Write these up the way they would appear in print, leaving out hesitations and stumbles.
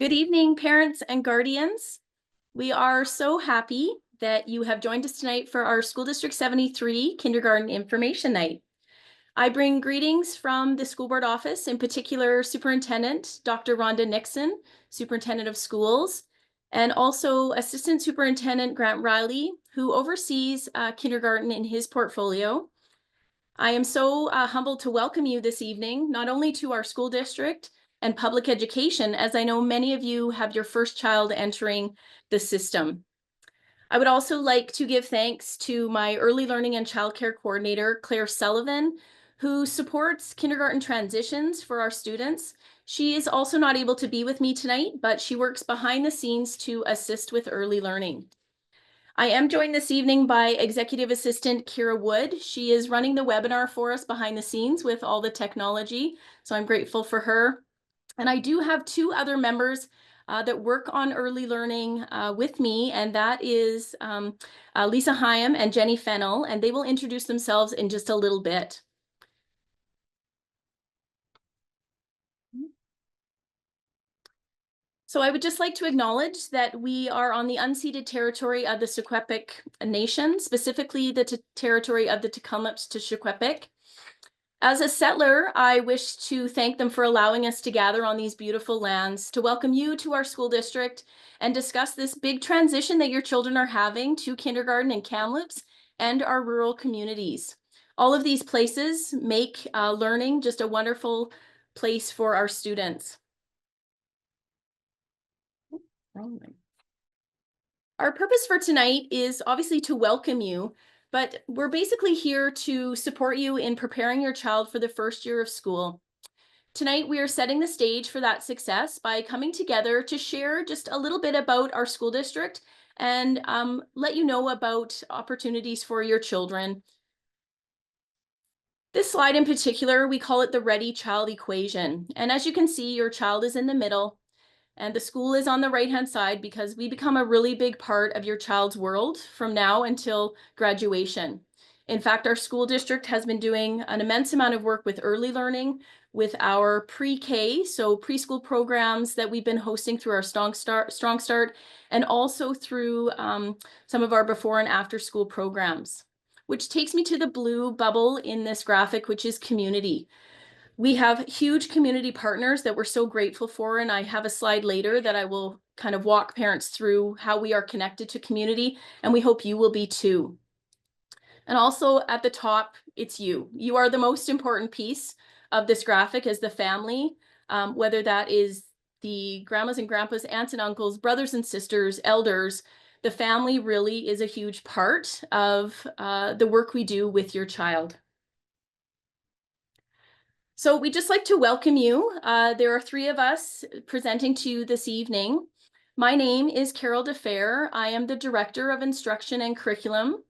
Good evening, parents and guardians. We are so happy that you have joined us tonight for our School District 73 Kindergarten Information Night. I bring greetings from the school board office, in particular Superintendent Dr. Rhonda Nixon, Superintendent of Schools, and also Assistant Superintendent Grant Riley, who oversees kindergarten in his portfolio. I am so humbled to welcome you this evening, not only to our school district and public education, as I know many of you have your first child entering the system. I would also like to give thanks to my early learning and childcare coordinator, Claire Sullivan, who supports kindergarten transitions for our students. She is also not able to be with me tonight, but she works behind the scenes to assist with early learning. I am joined this evening by Executive Assistant Kira Wood. She is running the webinar for us behind the scenes with all the technology, so I'm grateful for her. And I do have two other members that work on early learning with me, and that is Lisa Hyam and Jenny Fennell, and they will introduce themselves in just a little bit. So I would just like to acknowledge that we are on the unceded territory of the Secwepemc Nation, specifically the territory of the Tk'emlúps te Secwepemc. As a settler, I wish to thank them for allowing us to gather on these beautiful lands, to welcome you to our school district and discuss this big transition that your children are having to kindergarten in Kamloops and our rural communities. All of these places make learning just a wonderful place for our students. Our purpose for tonight is obviously to welcome you, but we're basically here to support you in preparing your child for the first year of school. Tonight, we are setting the stage for that success by coming together to share just a little bit about our school district and let you know about opportunities for your children. This slide in particular, we call it the Ready Child Equation. And as you can see, your child is in the middle and the school is on the right-hand side because we become a really big part of your child's world from now until graduation. In fact, our school district has been doing an immense amount of work with early learning, with our pre-K, so preschool programs that we've been hosting through our Strong Start, and also through some of our before and after school programs. Which takes me to the blue bubble in this graphic, which is community. We have huge community partners that we're so grateful for, and I have a slide later that I will kind of walk parents through how we are connected to community, and we hope you will be too. And also at the top, it's you. You are the most important piece of this graphic as the family, whether that is the grandmas and grandpas, aunts and uncles, brothers and sisters, elders. The family really is a huge part of the work we do with your child. So we'd just like to welcome you. There are three of us presenting to you this evening. My name is Carol DeFair. I am the Director of Instruction and Curriculum.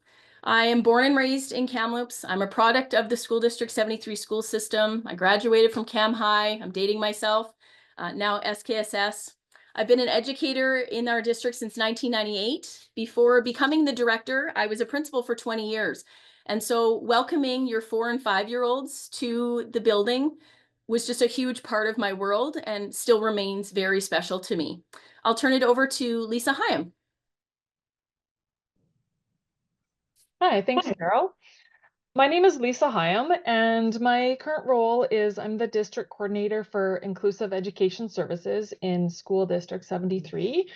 I am born and raised in Kamloops. I'm a product of the School District 73 school system. I graduated from Cam High. I'm dating myself, now SKSS. I've been an educator in our district since 1998. Before becoming the director, I was a principal for 20 years. And so welcoming your 4- and 5-year-olds to the building was just a huge part of my world and still remains very special to me. I'll turn it over to Lisa Hyam. Hi, thanks, Carol. My name is Lisa Hyam, and my current role is I'm the district coordinator for inclusive education services in School District 73.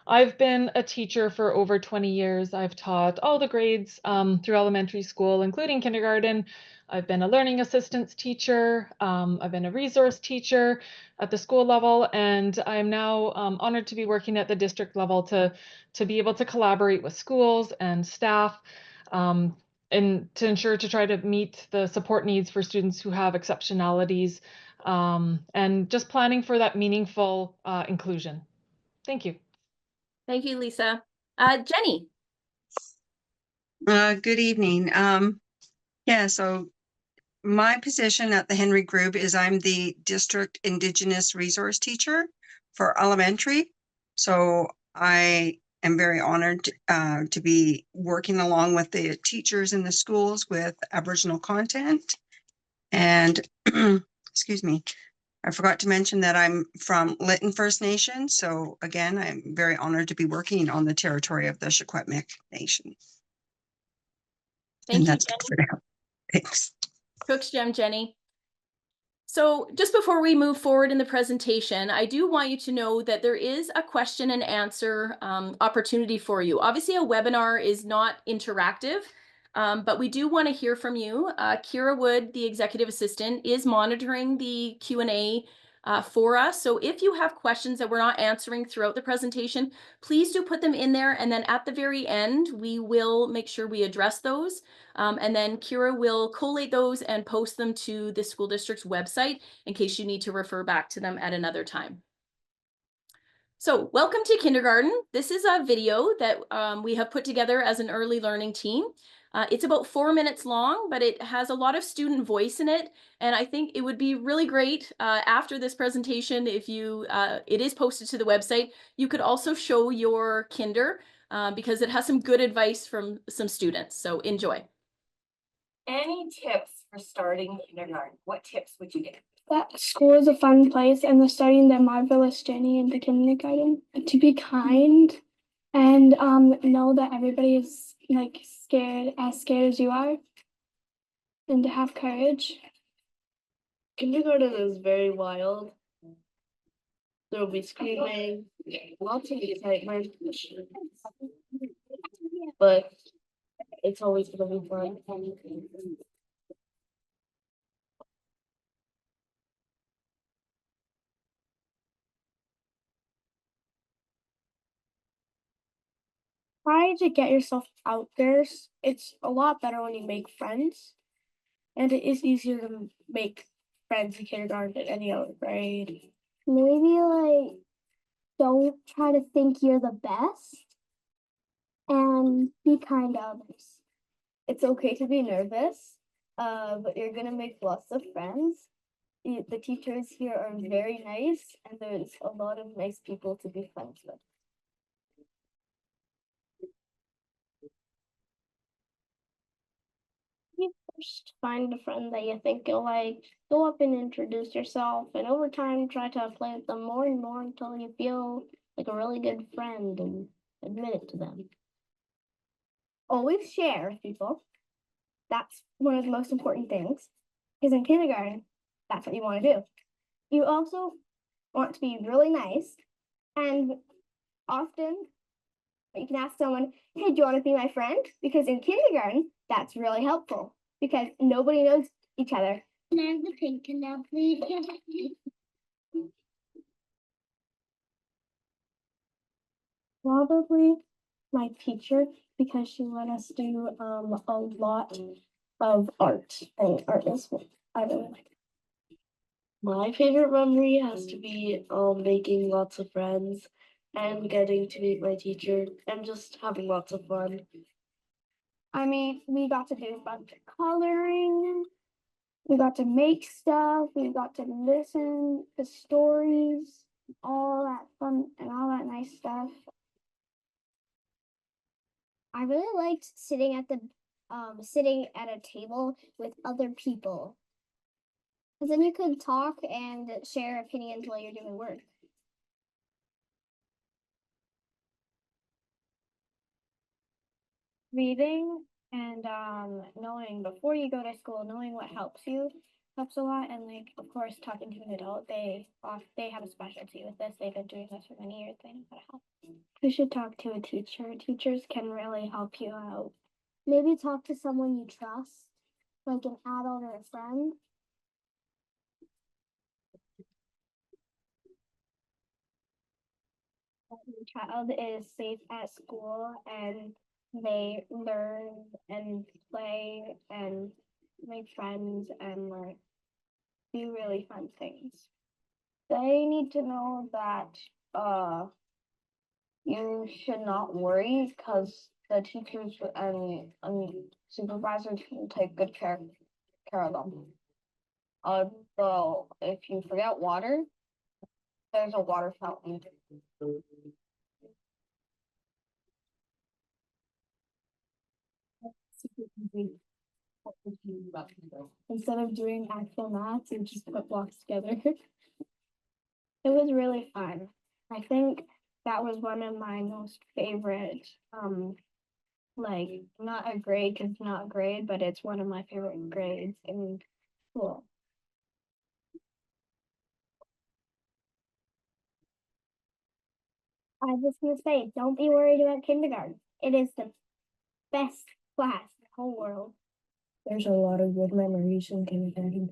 I've been a teacher for over 20 years. I've taught all the grades through elementary school, including kindergarten. I've been a learning assistance teacher. I've been a resource teacher at the school level, and I'm now honored to be working at the district level to be able to collaborate with schools and staff and to ensure to try to meet the support needs for students who have exceptionalities and just planning for that meaningful inclusion. Thank you. Thank you, Lisa. Jenny. Good evening. So my position at the Henry Group is I'm the district Indigenous resource teacher for elementary. So I am very honored to be working along with the teachers in the schools with Aboriginal content. And excuse me. I forgot to mention that I'm from Lytton First Nation. So again, I'm very honored to be working on the territory of the Secwepemc Nation. Thank And you, that's it Jenny. for now. Thanks. Cook's Gem, Jenny. So just before we move forward in the presentation, I do want you to know that there is a question and answer opportunity for you. Obviously, a webinar is not interactive, but we do want to hear from you. Kira Wood, the executive assistant, is monitoring the Q&A for us. So if you have questions that we're not answering throughout the presentation, please do put them in there. And then at the very end, we will make sure we address those. And then Kira will collate those and post them to the school district's website in case you need to refer back to them at another time. So welcome to kindergarten. This is a video that we have put together as an early learning team. It's about 4 minutes long, but it has a lot of student voice in it. And I think it would be really great after this presentation, if you, it is posted to the website, you could also show your kinder because it has some good advice from some students. So enjoy. Any tips for starting kindergarten? What tips would you give? That school is a fun place and they're starting their marvelous journey into kindergarten. To be kind and know that everybody is like scared as you are, and to have courage. Kindergarten is very wild. There will be screaming, lots of excitement, but it's always going to be fun. Try to get yourself out there. It's a lot better when you make friends, and it is easier to make friends in kindergarten than any other grade. Maybe like don't try to think you're the best and be kind to others. It's okay to be nervous, but you're gonna make lots of friends. The teachers here are very nice, and there's a lot of nice people to be friends with. You first find a friend that you think you'll like, go up and introduce yourself, and over time try to play with them more and more until you feel like a really good friend and admit it to them. Always share with people. That's one of the most important things, because in kindergarten, that's what you want to do. You also want to be really nice, and often you can ask someone, hey, do you want to be my friend? Because in kindergarten, that's really helpful because nobody knows each other. Can I have the pink now, please? Probably my teacher, because she let us do a lot of art, and art is what I really like. My favorite memory has to be making lots of friends and getting to meet my teacher and just having lots of fun. I mean, we got to do a bunch of coloring, we got to make stuff, we got to listen to stories, all that fun and all that nice stuff. I really liked sitting at a table with other people. Because then you could talk and share opinions while you're doing work. Reading and knowing before you go to school, knowing what helps you helps a lot. And like, of course, talking to an adult, they have a specialty with this. They've been doing this for many years. They know how to help. You should talk to a teacher. Teachers can really help you out. Maybe talk to someone you trust, like an adult or a friend. Your child is safe at school and they learn and play and make friends and like do really fun things. They need to know that you should not worry because the teachers and supervisors will take good care of them. So if you forget water, there's a water fountain. Instead of doing actual math, you just put blocks together. It was really fun. I think that was one of my most favorite, like not a grade because it's not a grade, but it's one of my favorite grades in school. I was gonna say, don't be worried about kindergarten. It is the best class in the whole world. There's a lot of good memories in kindergarten.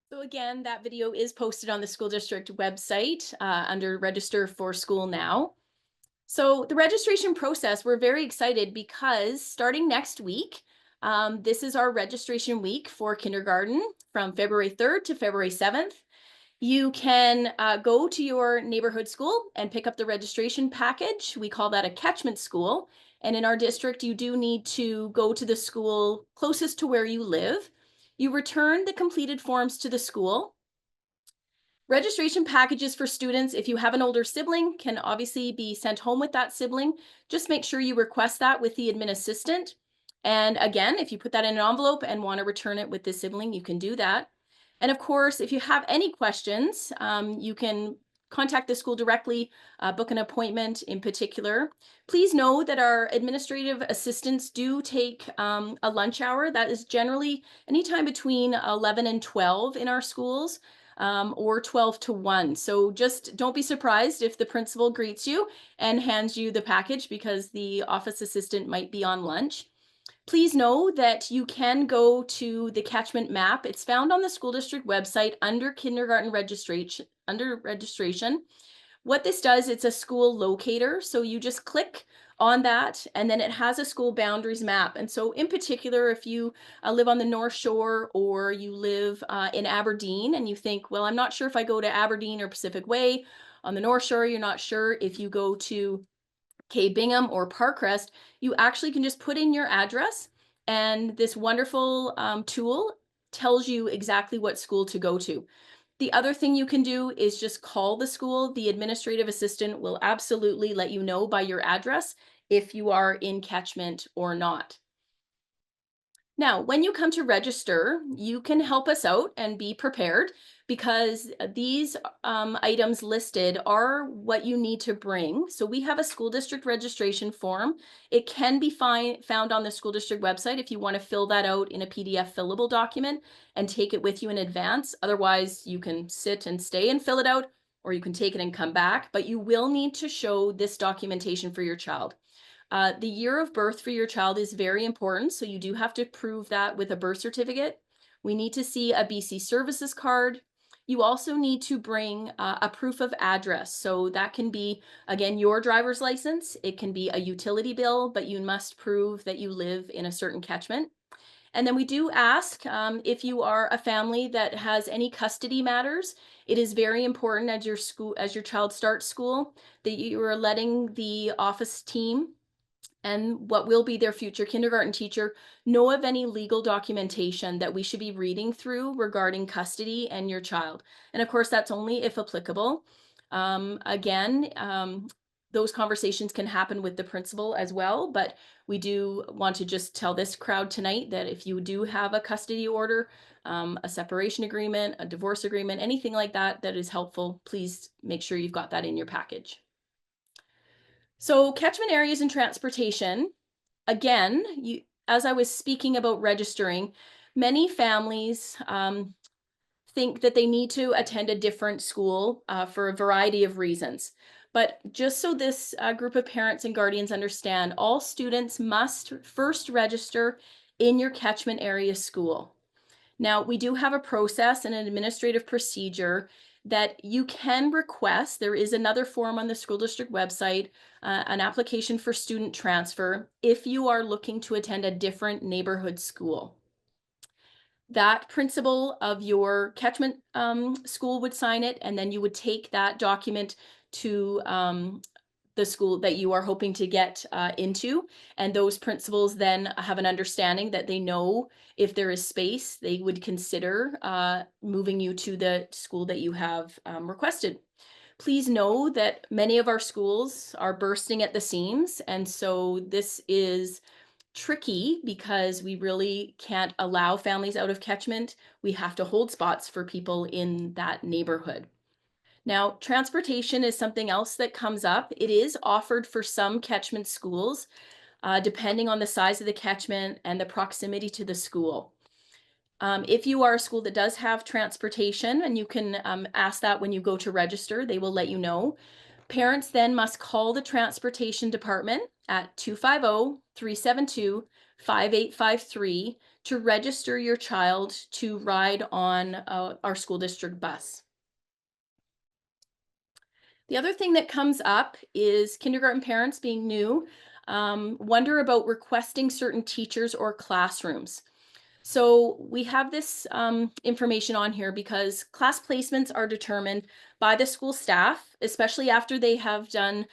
So again, that video is posted on the school district website under Register for School Now. So the registration process, we're very excited because starting next week, this is our registration week for kindergarten from February 3rd to February 7th. You can go to your neighborhood school and pick up the registration package. We call that a catchment school. And in our district, you do need to go to the school closest to where you live. You return the completed forms to the school. Registration packages for students, if you have an older sibling, can obviously be sent home with that sibling. Just make sure you request that with the admin assistant. And again, if you put that in an envelope and want to return it with the sibling, you can do that. And of course, if you have any questions, you can contact the school directly, book an appointment in particular. Please know that our administrative assistants do take a lunch hour. That is generally anytime between 11 and 12 in our schools. Or 12 to 1. So just don't be surprised if the principal greets you and hands you the package because the office assistant might be on lunch. Please know that you can go to the catchment map. It's found on the school district website under kindergarten registration, What this does, it's a school locator. So you just click on that and then it has a school boundaries map. And so in particular, if you live on the North Shore or you live in Aberdeen and you think, well, I'm not sure if I go to Aberdeen or Pacific Way on the North Shore, you're not sure if you go to Bingham or Parkcrest, you actually can just put in your address and this wonderful tool tells you exactly what school to go to. The other thing you can do is just call the school. The administrative assistant will absolutely let you know by your address if you are in catchment or not. Now, when you come to register, you can help us out and be prepared because these items listed are what you need to bring. So we have a school district registration form. It can be found on the school district website if you want to fill that out in a PDF fillable document and take it with you in advance. Otherwise, you can sit and stay and fill it out, or you can take it and come back, but you will need to show this documentation for your child. The year of birth for your child is very important, so you do have to prove that with a birth certificate. We need to see a BC Services card. You also need to bring a proof of address. So that can be, again, your driver's license. It can be a utility bill, but you must prove that you live in a certain catchment. And then we do ask if you are a family that has any custody matters. It is very important as your child starts school that you are letting the office team and what will be their future kindergarten teacher know of any legal documentation that we should be reading through regarding custody and your child. And of course, that's only if applicable. Those conversations can happen with the principal as well, but we do want to just tell this crowd tonight that if you do have a custody order, a separation agreement, a divorce agreement, anything like that that is helpful, please make sure you've got that in your package. So catchment areas and transportation, again, as I was speaking about registering, many families think that they need to attend a different school for a variety of reasons. But just so this group of parents and guardians understand, all students must first register in your catchment area school. Now, we do have a process and an administrative procedure that you can request. There is another form on the school district website, an application for student transfer, if you are looking to attend a different neighborhood school. That principal of your catchment school would sign it, and then you would take that document to the school that you are hoping to get into. And those principals then have an understanding that they know if there is space, they would consider moving you to the school that you have requested. Please know that many of our schools are bursting at the seams. And so this is tricky because we really can't allow families out of catchment. We have to hold spots for people in that neighborhood. Now, transportation is something else that comes up. It is offered for some catchment schools, depending on the size of the catchment and the proximity to the school. If you are a school that does have transportation, and you can ask that when you go to register, they will let you know. Parents then must call the transportation department at 250-372-5853 to register your child to ride on our school district bus. The other thing that comes up is kindergarten parents, being new, wonder about requesting certain teachers or classrooms. So we have this information on here because class placements are determined by the school staff, especially after they have done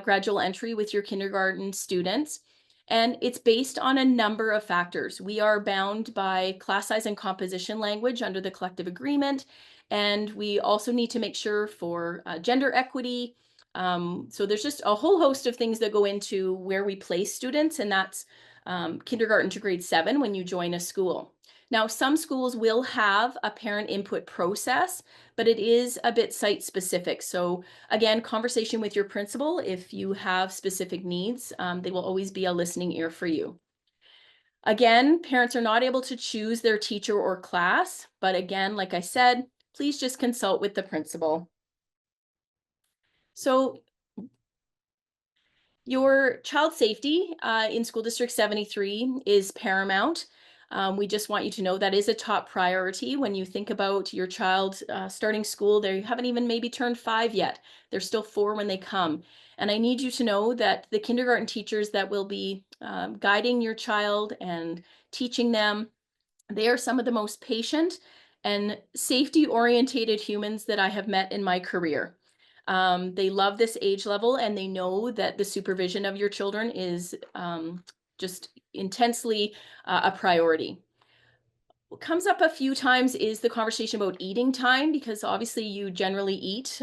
gradual entry with your kindergarten students. And it's based on a number of factors. We are bound by class size and composition language under the collective agreement. And we also need to make sure for gender equity. So there's just a whole host of things that go into where we place students, and that's kindergarten to grade 7 when you join a school. Now, some schools will have a parent input process, but it is a bit site specific. So again, conversation with your principal. If you have specific needs, they will always be a listening ear for you. Again, parents are not able to choose their teacher or class, but again, like I said, please just consult with the principal. So your child safety in School District 73 is paramount. We just want you to know that is a top priority when you think about your child starting school. They haven't even maybe turned 5 yet. They're still 4 when they come. And I need you to know that the kindergarten teachers that will be guiding your child and teaching them, they are some of the most patient and safety-orientated humans that I have met in my career. They love this age level, and they know that the supervision of your children is just intensely a priority. What comes up a few times is the conversation about eating time, because obviously you generally eat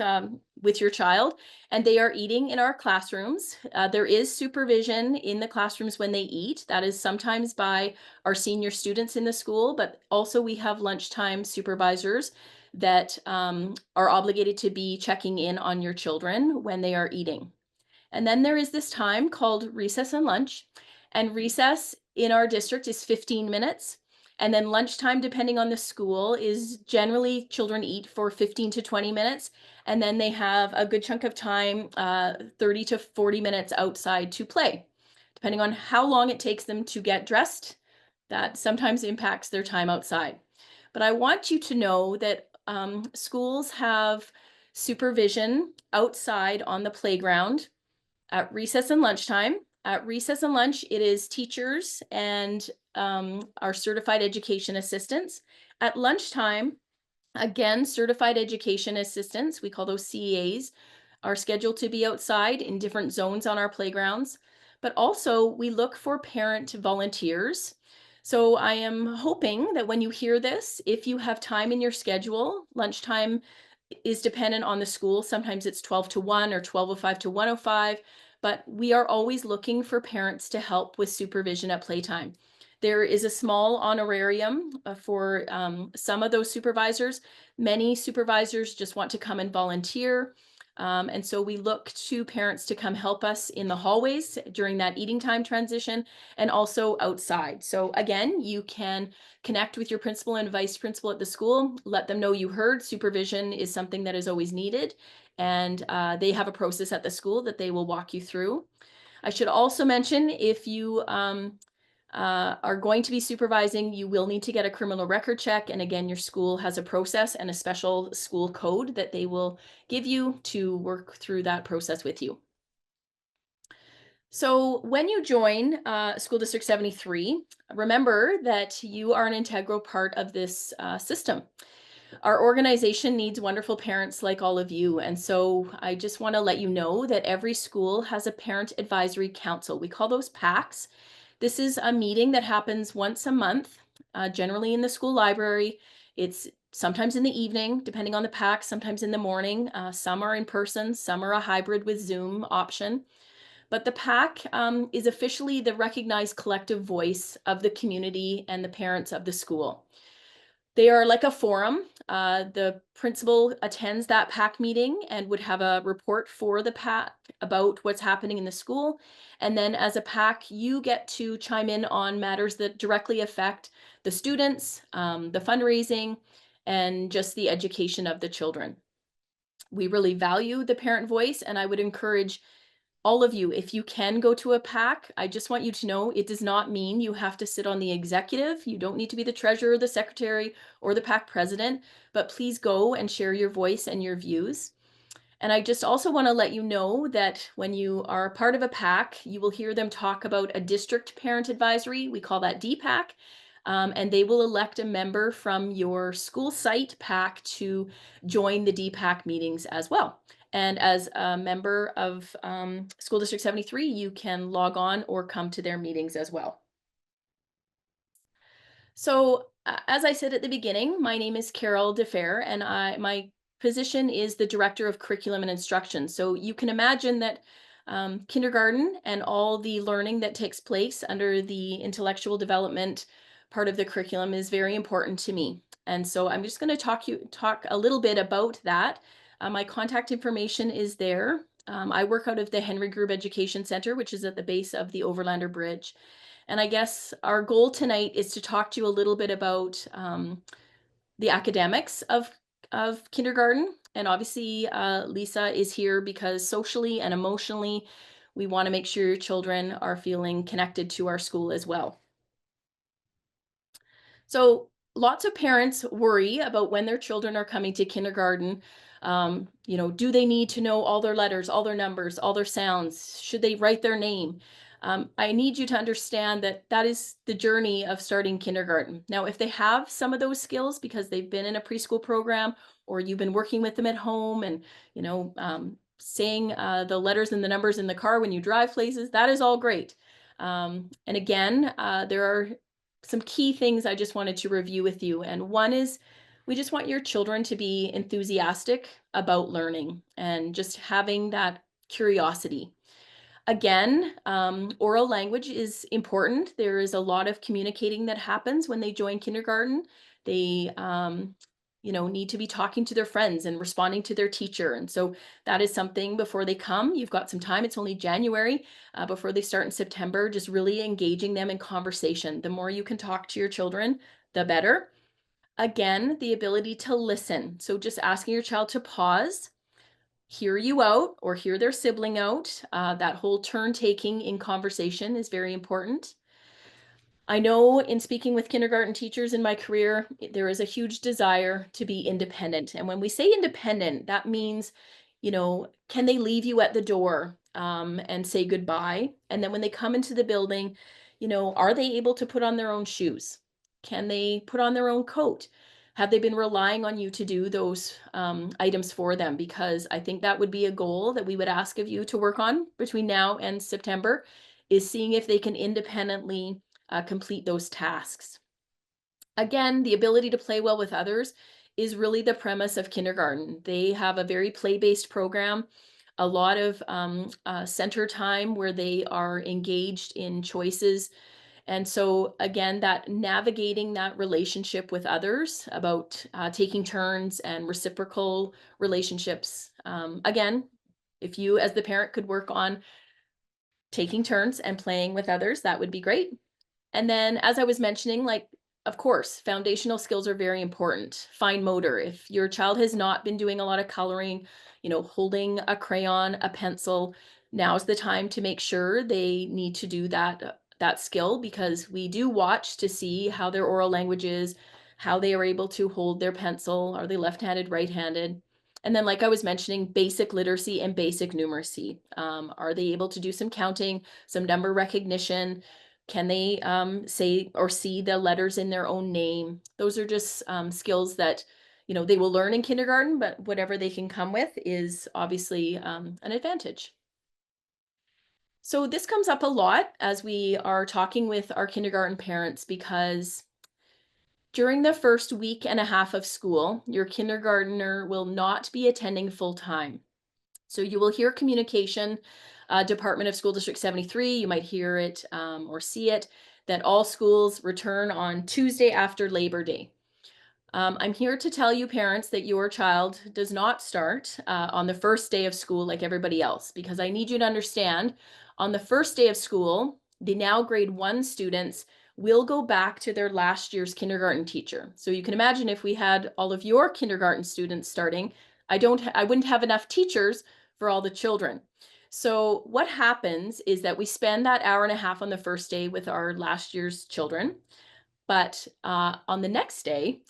with your child, and they are eating in our classrooms. There is supervision in the classrooms when they eat. That is sometimes by our senior students in the school, but also we have lunchtime supervisors that are obligated to be checking in on your children when they are eating. And then there is this time called recess and lunch, and recess in our district is 15 minutes. And then lunchtime, depending on the school, is generally children eat for 15 to 20 minutes. And then they have a good chunk of time, 30 to 40 minutes outside to play. Depending on how long it takes them to get dressed, that sometimes impacts their time outside. But I want you to know that schools have supervision outside on the playground at recess and lunchtime. At recess and lunch, it is teachers and our certified education assistants. At lunchtime, again, certified education assistants, we call those CEAs, are scheduled to be outside in different zones on our playgrounds. But also, we look for parent volunteers. So I am hoping that when you hear this, if you have time in your schedule, lunchtime is dependent on the school. Sometimes it's 12 to 1 or 12:05 to 1:05, but we are always looking for parents to help with supervision at playtime. There is a small honorarium for some of those supervisors. Many supervisors just want to come and volunteer. And so we look to parents to come help us in the hallways during that eating time transition and also outside. So again, you can connect with your principal and vice principal at the school, let them know you heard supervision is something that is always needed. And they have a process at the school that they will walk you through. I should also mention, if you are going to be supervising, you will need to get a criminal record check. And again, your school has a process and a special school code that they will give you to work through that process with you. So when you join School District 73, remember that you are an integral part of this system. Our organization needs wonderful parents like all of you. And so I just want to let you know that every school has a parent advisory council. We call those PACs. This is a meeting that happens once a month, generally in the school library. It's sometimes in the evening, depending on the PAC, sometimes in the morning. Some are in person, some are a hybrid with Zoom option. But the PAC is officially the recognized collective voice of the community and the parents of the school. They are like a forum. The principal attends that PAC meeting and would have a report for the PAC about what's happening in the school. And then as a PAC, you get to chime in on matters that directly affect the students, the fundraising, and just the education of the children. We really value the parent voice, and I would encourage all of you, if you can go to a PAC, I just want you to know it does not mean you have to sit on the executive. You don't need to be the treasurer, the secretary, or the PAC president, but please go and share your voice and your views. And I just also want to let you know that when you are part of a PAC, you will hear them talk about a district parent advisory. We call that DPAC. And they will elect a member from your school site PAC to join the DPAC meetings as well. And as a member of School District 73, you can log on or come to their meetings as well. So as I said at the beginning, my name is Carol DeFair, and my position is the Director of Curriculum and Instruction. So you can imagine that kindergarten and all the learning that takes place under the intellectual development part of the curriculum is very important to me. And so I'm just going to talk a little bit about that. My contact information is there. I work out of the Henry Grube Education Center, which is at the base of the Overlander Bridge. And I guess our goal tonight is to talk to you a little bit about the academics of kindergarten. And obviously, Lisa is here because socially and emotionally, we want to make sure your children are feeling connected to our school as well. So lots of parents worry about when their children are coming to kindergarten. Do they need to know all their letters, all their numbers, all their sounds? Should they write their name? I need you to understand that that is the journey of starting kindergarten. Now, if they have some of those skills because they've been in a preschool program or you've been working with them at home and, saying the letters and the numbers in the car when you drive places, that is all great. And again, there are some key things I just wanted to review with you. And one is we just want your children to be enthusiastic about learning and just having that curiosity. Again, oral language is important. There is a lot of communicating that happens when they join kindergarten. They, need to be talking to their friends and responding to their teacher. And so that is something before they come. You've got some time. It's only January before they start in September, just really engaging them in conversation. The more you can talk to your children, the better. Again, the ability to listen. So just asking your child to pause, hear you out or hear their sibling out. That whole turn taking in conversation is very important. I know in speaking with kindergarten teachers in my career, there is a huge desire to be independent. And when we say independent, that means, can they leave you at the door and say goodbye? And then when they come into the building, are they able to put on their own shoes? Can they put on their own coat? Have they been relying on you to do those items for them? Because I think that would be a goal that we would ask of you to work on between now and September, is seeing if they can independently complete those tasks. Again, the ability to play well with others is really the premise of kindergarten. They have a very play-based program, a lot of center time where they are engaged in choices. And so again, that navigating that relationship with others about taking turns and reciprocal relationships. Again, if you as the parent could work on taking turns and playing with others, that would be great. And then, as I was mentioning, of course, foundational skills are very important. Fine motor. If your child has not been doing a lot of coloring, holding a crayon, a pencil, now's the time to make sure they need to do that skill, because we do watch to see how their oral language is, how they are able to hold their pencil. Are they left-handed, right-handed? And then, like I was mentioning, basic literacy and basic numeracy. Are they able to do some counting, some number recognition? Can they say or see the letters in their own name? Those are just skills that they will learn in kindergarten, but whatever they can come with is obviously an advantage. So this comes up a lot as we are talking with our kindergarten parents, because during the first week and a half of school, your kindergartner will not be attending full time. So you will hear communication, Department of School District 73, you might hear it or see it, that all schools return on Tuesday after Labor Day. I'm here to tell you, parents, that your child does not start on the first day of school like everybody else, because I need you to understand, on the first day of school, the now grade 1 students will go back to their last year's kindergarten teacher. So you can imagine, if we had all of your kindergarten students starting, I wouldn't have enough teachers for all the children. So what happens is that we spend that hour and a half on the first day with our last year's children. But on the next day,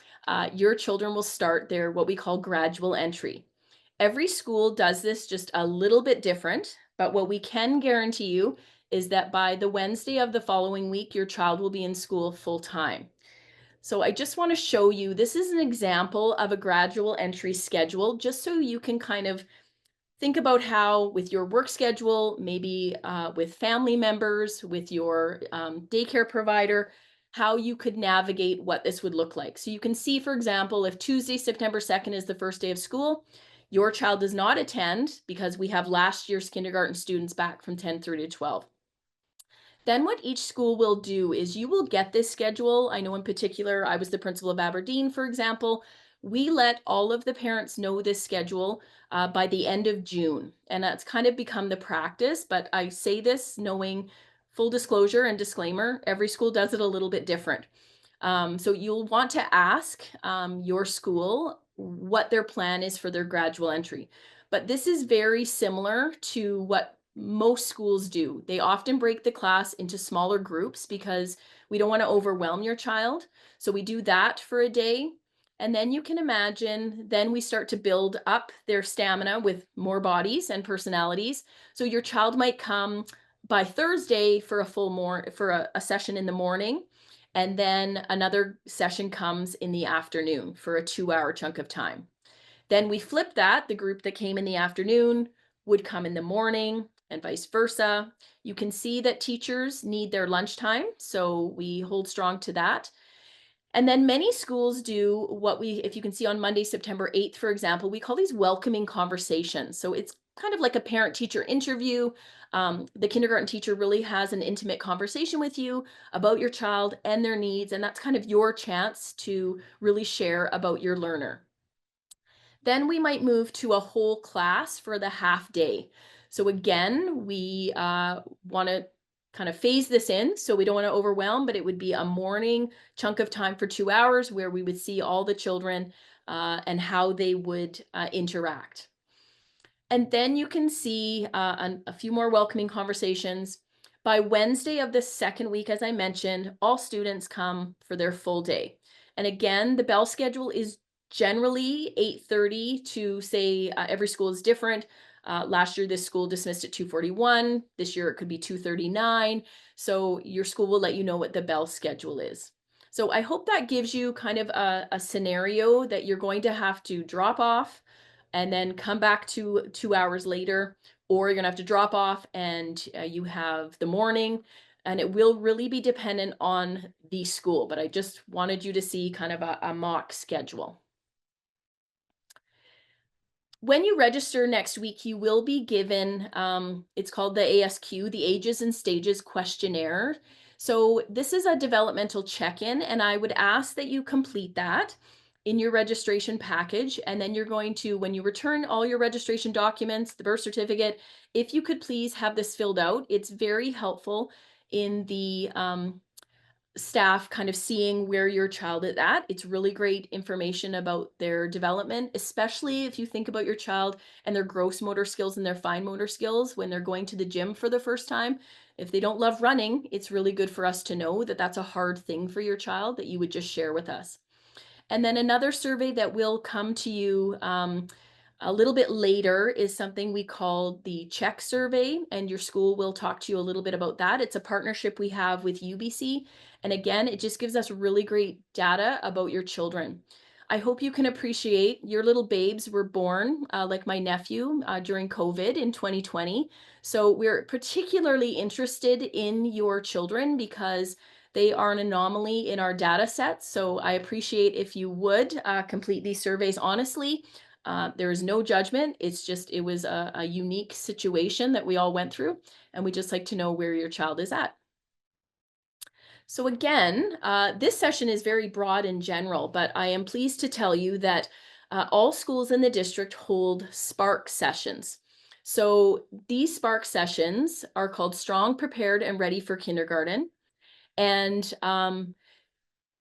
your children will start their what we call gradual entry. Every school does this just a little bit different, but what we can guarantee you is that by the Wednesday of the following week, your child will be in school full time. So I just want to show you, this is an example of a gradual entry schedule, just so you can kind of think about how, with your work schedule, maybe with family members, with your daycare provider, how you could navigate what this would look like. So you can see, for example, if Tuesday, September 2nd is the first day of school, your child does not attend because we have last year's kindergarten students back from 10:30 to 12. Then what each school will do is, you will get this schedule. I know in particular, I was the principal of Aberdeen, for example. We let all of the parents know this schedule by the end of June. And that's kind of become the practice, but I say this knowing, full disclosure and disclaimer, every school does it a little bit different. So you'll want to ask your school what their plan is for their gradual entry. But this is very similar to what most schools do. They often break the class into smaller groups because we don't want to overwhelm your child. So we do that for a day. And then you can imagine, then we start to build up their stamina with more bodies and personalities. So your child might come by Thursday for a session in the morning. And then another session comes in the afternoon for a 2-hour chunk of time. Then we flip that. The group that came in the afternoon would come in the morning, and vice versa. You can see that teachers need their lunchtime, so we hold strong to that. And then many schools do if you can see on Monday, September 8th, for example, we call these welcoming conversations. So it's kind of like a parent-teacher interview. The kindergarten teacher really has an intimate conversation with you about your child and their needs, and that's kind of your chance to really share about your learner. Then we might move to a whole class for the half day. So again, we want to kind of phase this in, so we don't want to overwhelm, but it would be a morning chunk of time for 2 hours where we would see all the children and how they would interact. And then you can see a few more welcoming conversations. By Wednesday of the second week, as I mentioned, all students come for their full day. And again, the bell schedule is generally 8:30 to say, every school is different. Last year, this school dismissed at 2:41. This year, it could be 2:39. So your school will let you know what the bell schedule is. So I hope that gives you kind of a scenario that you're going to have to drop off and then come back 2 hours later, or you're gonna have to drop off and you have the morning, and it will really be dependent on the school. But I just wanted you to see kind of a mock schedule. When you register next week, you will be given, it's called the ASQ, the Ages and Stages Questionnaire. So this is a developmental check-in, and I would ask that you complete that in your registration package. And then you're going to, when you return all your registration documents, the birth certificate, if you could please have this filled out. It's very helpful in the staff kind of seeing where your child is at. It's really great information about their development, especially if you think about your child and their gross motor skills and their fine motor skills when they're going to the gym for the first time. If they don't love running, it's really good for us to know that that's a hard thing for your child that you would just share with us. And then another survey that will come to you a little bit later is something we call the check survey, and your school will talk to you a little bit about that. It's a partnership we have with UBC. And again, it just gives us really great data about your children. I hope you can appreciate your little babes were born, like my nephew, during COVID in 2020. So we're particularly interested in your children because they are an anomaly in our data sets. So I appreciate if you would complete these surveys honestly. There is no judgment. It's just, it was a unique situation that we all went through, and we just like to know where your child is at. So again, this session is very broad and general, but I am pleased to tell you that all schools in the district hold Spark sessions. So these Spark sessions are called Strong, Prepared, and Ready for Kindergarten. And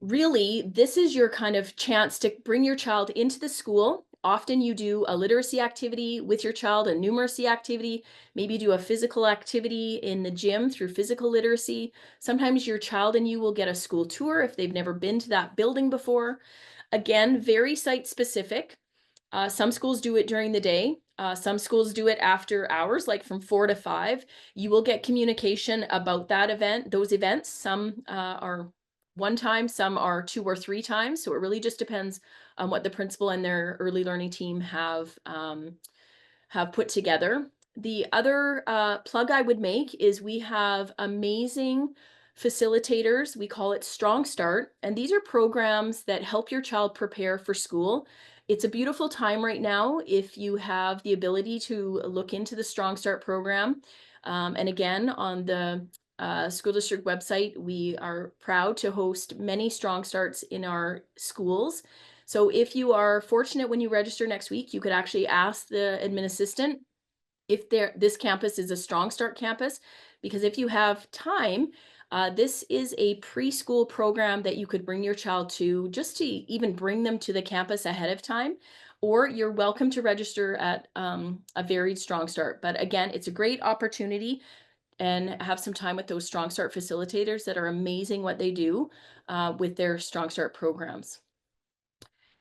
really, this is your kind of chance to bring your child into the school. Often you do a literacy activity with your child, a numeracy activity, maybe do a physical activity in the gym through physical literacy. Sometimes your child and you will get a school tour if they've never been to that building before. Again, very site specific. Some schools do it during the day. Some schools do it after hours, like from 4 to 5. You will get communication about that event, those events. Some are one time, some are 2 or 3 times. So it really just depends on what the principal and their early learning team have put together. The other plug I would make is we have amazing facilitators. We call it Strong Start. And these are programs that help your child prepare for school. It's a beautiful time right now if you have the ability to look into the Strong Start program. And again, on the school district website, we are proud to host many Strong Starts in our schools. So if you are fortunate when you register next week, you could actually ask the admin assistant if this campus is a Strong Start campus, because if you have time, this is a preschool program that you could bring your child to, just to even bring them to the campus ahead of time, or you're welcome to register at a varied Strong Start. But again, it's a great opportunity, and have some time with those Strong Start facilitators that are amazing what they do with their Strong Start programs.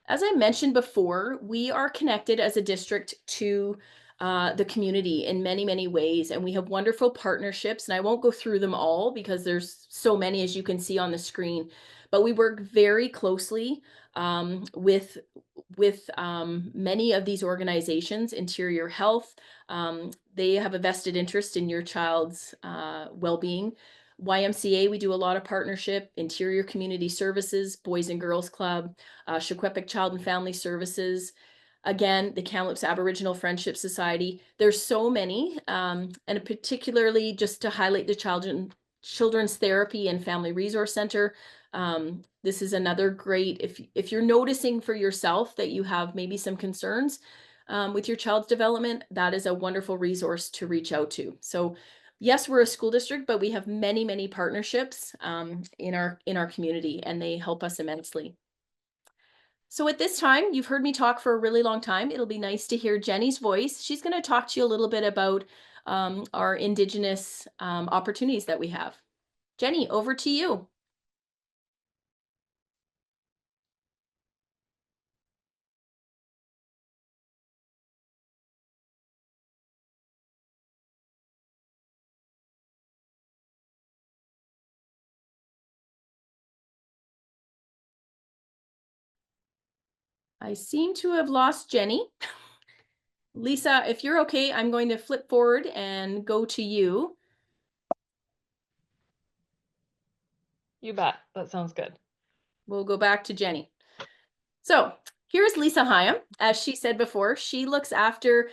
As I mentioned before, we are connected as a district to the community in many, many ways, and we have wonderful partnerships, and I won't go through them all because there's so many, as you can see on the screen, but we work very closely with many of these organizations. Interior Health, they have a vested interest in your child's well-being. YMCA, we do a lot of partnership. Interior Community Services, Boys and Girls Club, Secwepemc Child and Family Services, again, the Kamloops Aboriginal Friendship Society. There's so many, and particularly just to highlight the Children's Therapy and Family Resource Center. This is another great, if you're noticing for yourself that you have maybe some concerns with your child's development, that is a wonderful resource to reach out to. So yes, we're a school district, but we have many, many partnerships in our community, and they help us immensely. So at this time, you've heard me talk for a really long time. It'll be nice to hear Jenny's voice. She's going to talk to you a little bit about our Indigenous opportunities that we have. Jenny, over to you. I seem to have lost Jenny. Lisa, if you're okay, I'm going to flip forward and go to you. You bet. That sounds good. We'll go back to Jenny. So here's Lisa Hyam. As she said before, she looks after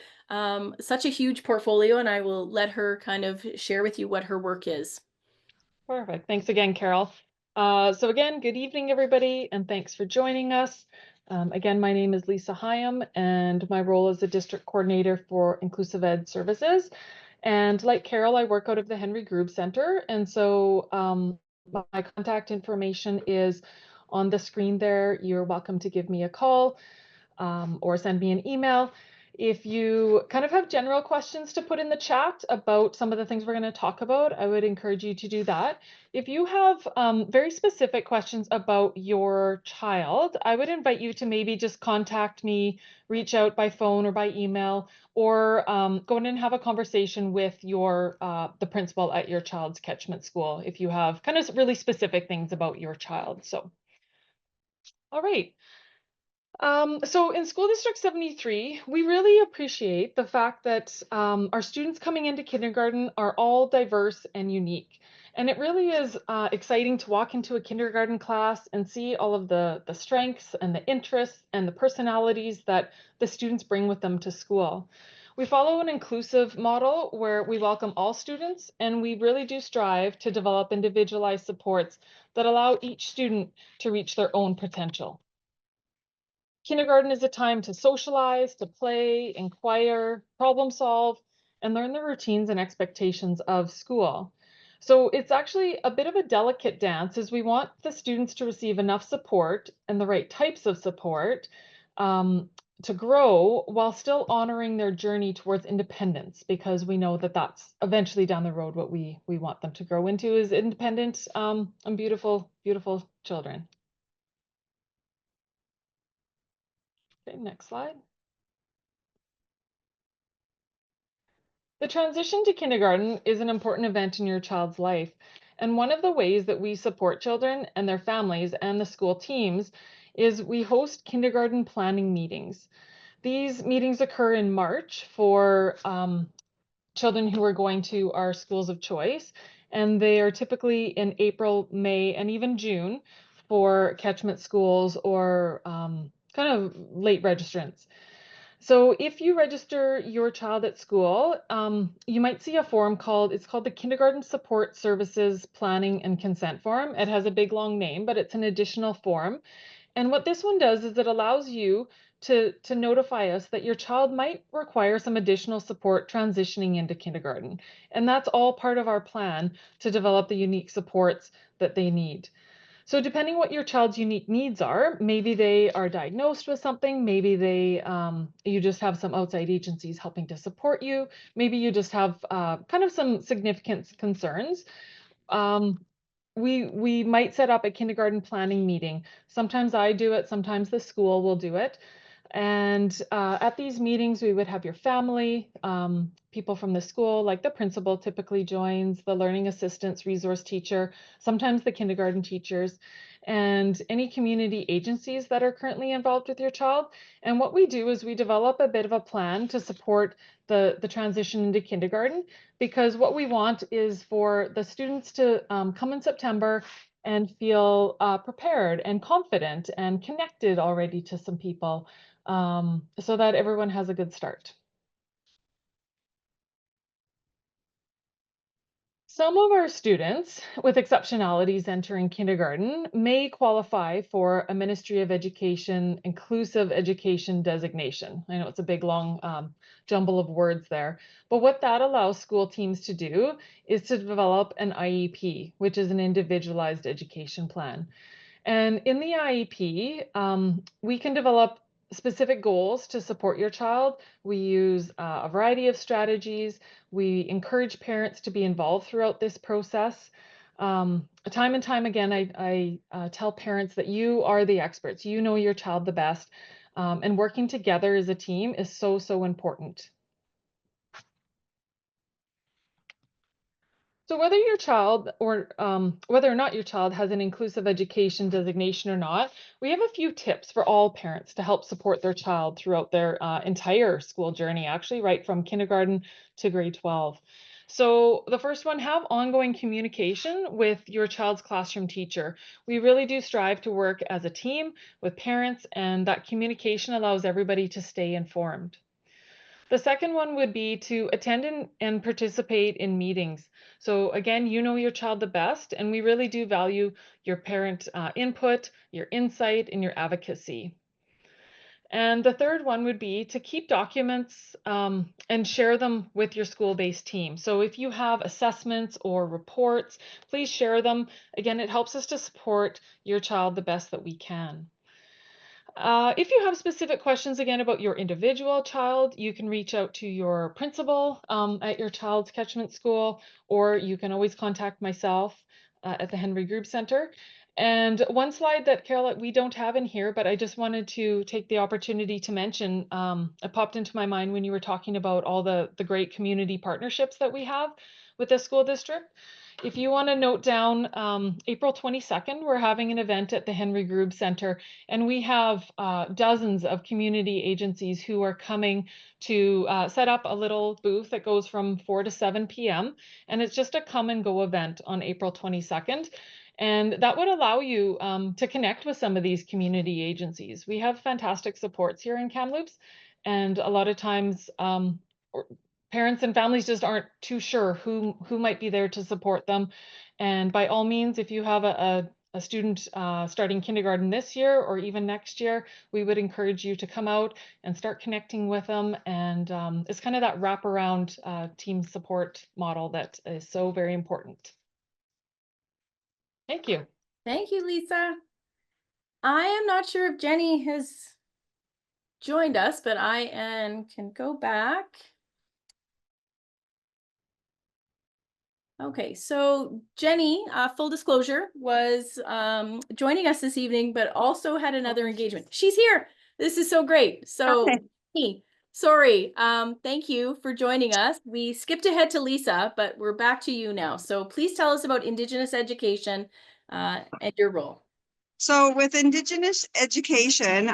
such a huge portfolio, and I will let her kind of share with you what her work is. Perfect. Thanks again, Carol. So again, good evening, everybody, and thanks for joining us. Again, my name is Lisa Hyam, and my role is the district coordinator for Inclusive Ed Services. And like Carol, I work out of the Henry Grube Center. And so my contact information is on the screen there. You're welcome to give me a call or send me an email. If you kind of have general questions to put in the chat about some of the things we're going to talk about, I would encourage you to do that. If you have very specific questions about your child, I would invite you to maybe just contact me, reach out by phone or by email, or go in and have a conversation with the principal at your child's catchment school if you have kind of really specific things about your child. So, all right. So in School District 73, we really appreciate the fact that our students coming into kindergarten are all diverse and unique. And it really is exciting to walk into a kindergarten class and see all of the strengths and the interests and the personalities that the students bring with them to school. We follow an inclusive model where we welcome all students, and we really do strive to develop individualized supports that allow each student to reach their own potential. Kindergarten is a time to socialize, to play, inquire, problem solve, and learn the routines and expectations of school. So it's actually a bit of a delicate dance as we want the students to receive enough support and the right types of support um, to grow while still honoring their journey towards independence, because we know that that's eventually down the road what we want them to grow into is independent and beautiful, beautiful children. Okay, next slide. The transition to kindergarten is an important event in your child's life. And one of the ways that we support children and their families and the school teams is we host kindergarten planning meetings. These meetings occur in March for children who are going to our schools of choice, and they are typically in April, May, and even June for catchment schools or kind of late registrants. So if you register your child at school, you might see a form it's called the Kindergarten Support Services Planning and Consent Form. It has a big long name, but it's an additional form. And what this one does is it allows you to notify us that your child might require some additional support transitioning into kindergarten. And that's all part of our plan to develop the unique supports that they need. So depending what your child's unique needs are, maybe they are diagnosed with something, maybe you just have some outside agencies helping to support you, maybe you just have kind of some significant concerns. Um, we might set up a kindergarten planning meeting. Sometimes I do it, sometimes the school will do it. And at these meetings, we would have your family, people from the school, like the principal typically joins, the learning assistants, resource teacher, sometimes the kindergarten teachers, and any community agencies that are currently involved with your child. And what we do is we develop a bit of a plan to support the transition into kindergarten, because what we want is for the students to come in September and feel prepared and confident and connected already to some people, so that everyone has a good start. Some of our students with exceptionalities entering kindergarten may qualify for a Ministry of Education inclusive education designation. I know it's a big long jumble of words there, but what that allows school teams to do is to develop an IEP, which is an individualized education plan. And in the IEP, we can develop specific goals to support your child. We use a variety of strategies. We encourage parents to be involved throughout this process. Time and time again, I tell parents that you are the experts. You know your child the best. And working together as a team is so, so important. So whether your child or whether or not your child has an inclusive education designation or not, we have a few tips for all parents to help support their child throughout their entire school journey, actually, right from kindergarten to grade 12. So the first one, have ongoing communication with your child's classroom teacher. We really do strive to work as a team with parents, and that communication allows everybody to stay informed. The second one would be to attend and participate in meetings. So again, you know your child the best, and we really do value your parent input, your insight, and your advocacy. And the third one would be to keep documents and share them with your school-based team. So if you have assessments or reports, please share them. Again, it helps us to support your child the best that we can. If you have specific questions again about your individual child, you can reach out to your principal at your child's catchment school, or you can always contact myself at the Henry Group Center. And one slide that, Carol, we don't have in here, but I just wanted to take the opportunity to mention, it popped into my mind when you were talking about all the great community partnerships that we have with the school district. If you want to note down, April 22nd, we're having an event at the Henry Grube Center, and we have dozens of community agencies who are coming to set up a little booth that goes from 4 to 7 p.m. And it's just a come and go event on April 22nd. And that would allow you to connect with some of these community agencies. We have fantastic supports here in Kamloops, and a lot of times parents and families just aren't too sure who might be there to support them. And by all means, if you have a student starting kindergarten this year or even next year, we would encourage you to come out and start connecting with them. And it's kind of that wraparound team support model that is so very important. Thank you. Thank you, Lisa. I am not sure if Jenny has joined us, but I can go back. Okay, so Jenny, full disclosure, was joining us this evening, but also had another engagement. She's here. This is so great. So, Okay. sorry. Thank you for joining us. We skipped ahead to Lisa, but we're back to you now. So please tell us about Indigenous education and your role. So with Indigenous education,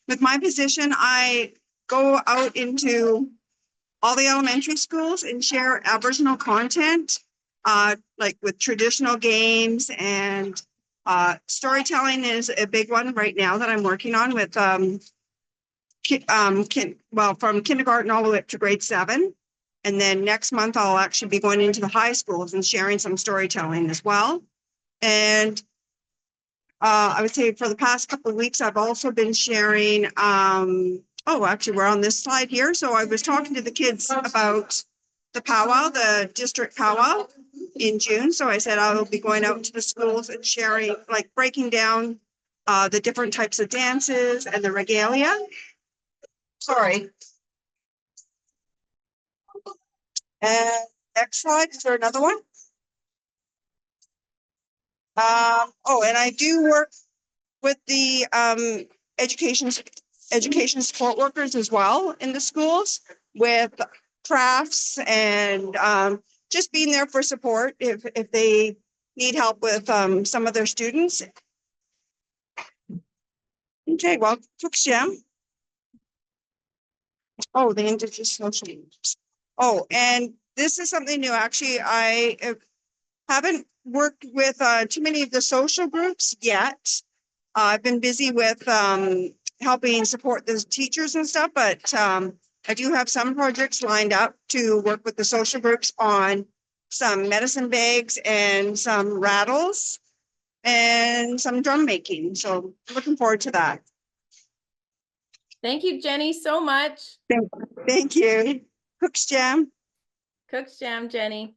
with my position, I go out into all the elementary schools and share Aboriginal content, like with traditional games, and storytelling is a big one right now that I'm working on with from kindergarten all the way up to grade 7. And then next month I'll actually be going into the high schools and sharing some storytelling as well. And I would say for the past couple of weeks, I've also been sharing, actually we're on this slide here. So I was talking to the kids about the powwow, the district powwow in June. So I said I will be going out to the schools and sharing, like breaking down the different types of dances and the regalia. Sorry. And next slide, is there another one? And I do work with the education support workers as well in the schools with crafts and just being there for support if they need help with some of their students. Okay, well, Cook's Gem. Oh, the Indigenous social groups. Oh, and this is something new. Actually, I haven't worked with too many of the social groups yet. I've been busy with helping support the teachers and stuff, but I do have some projects lined up to work with the social groups on some medicine bags and some rattles and some drum making. So looking forward to that. Thank you, Jenny, so much. Thank you. Cook's Jam. Cook's Jam, Jenny.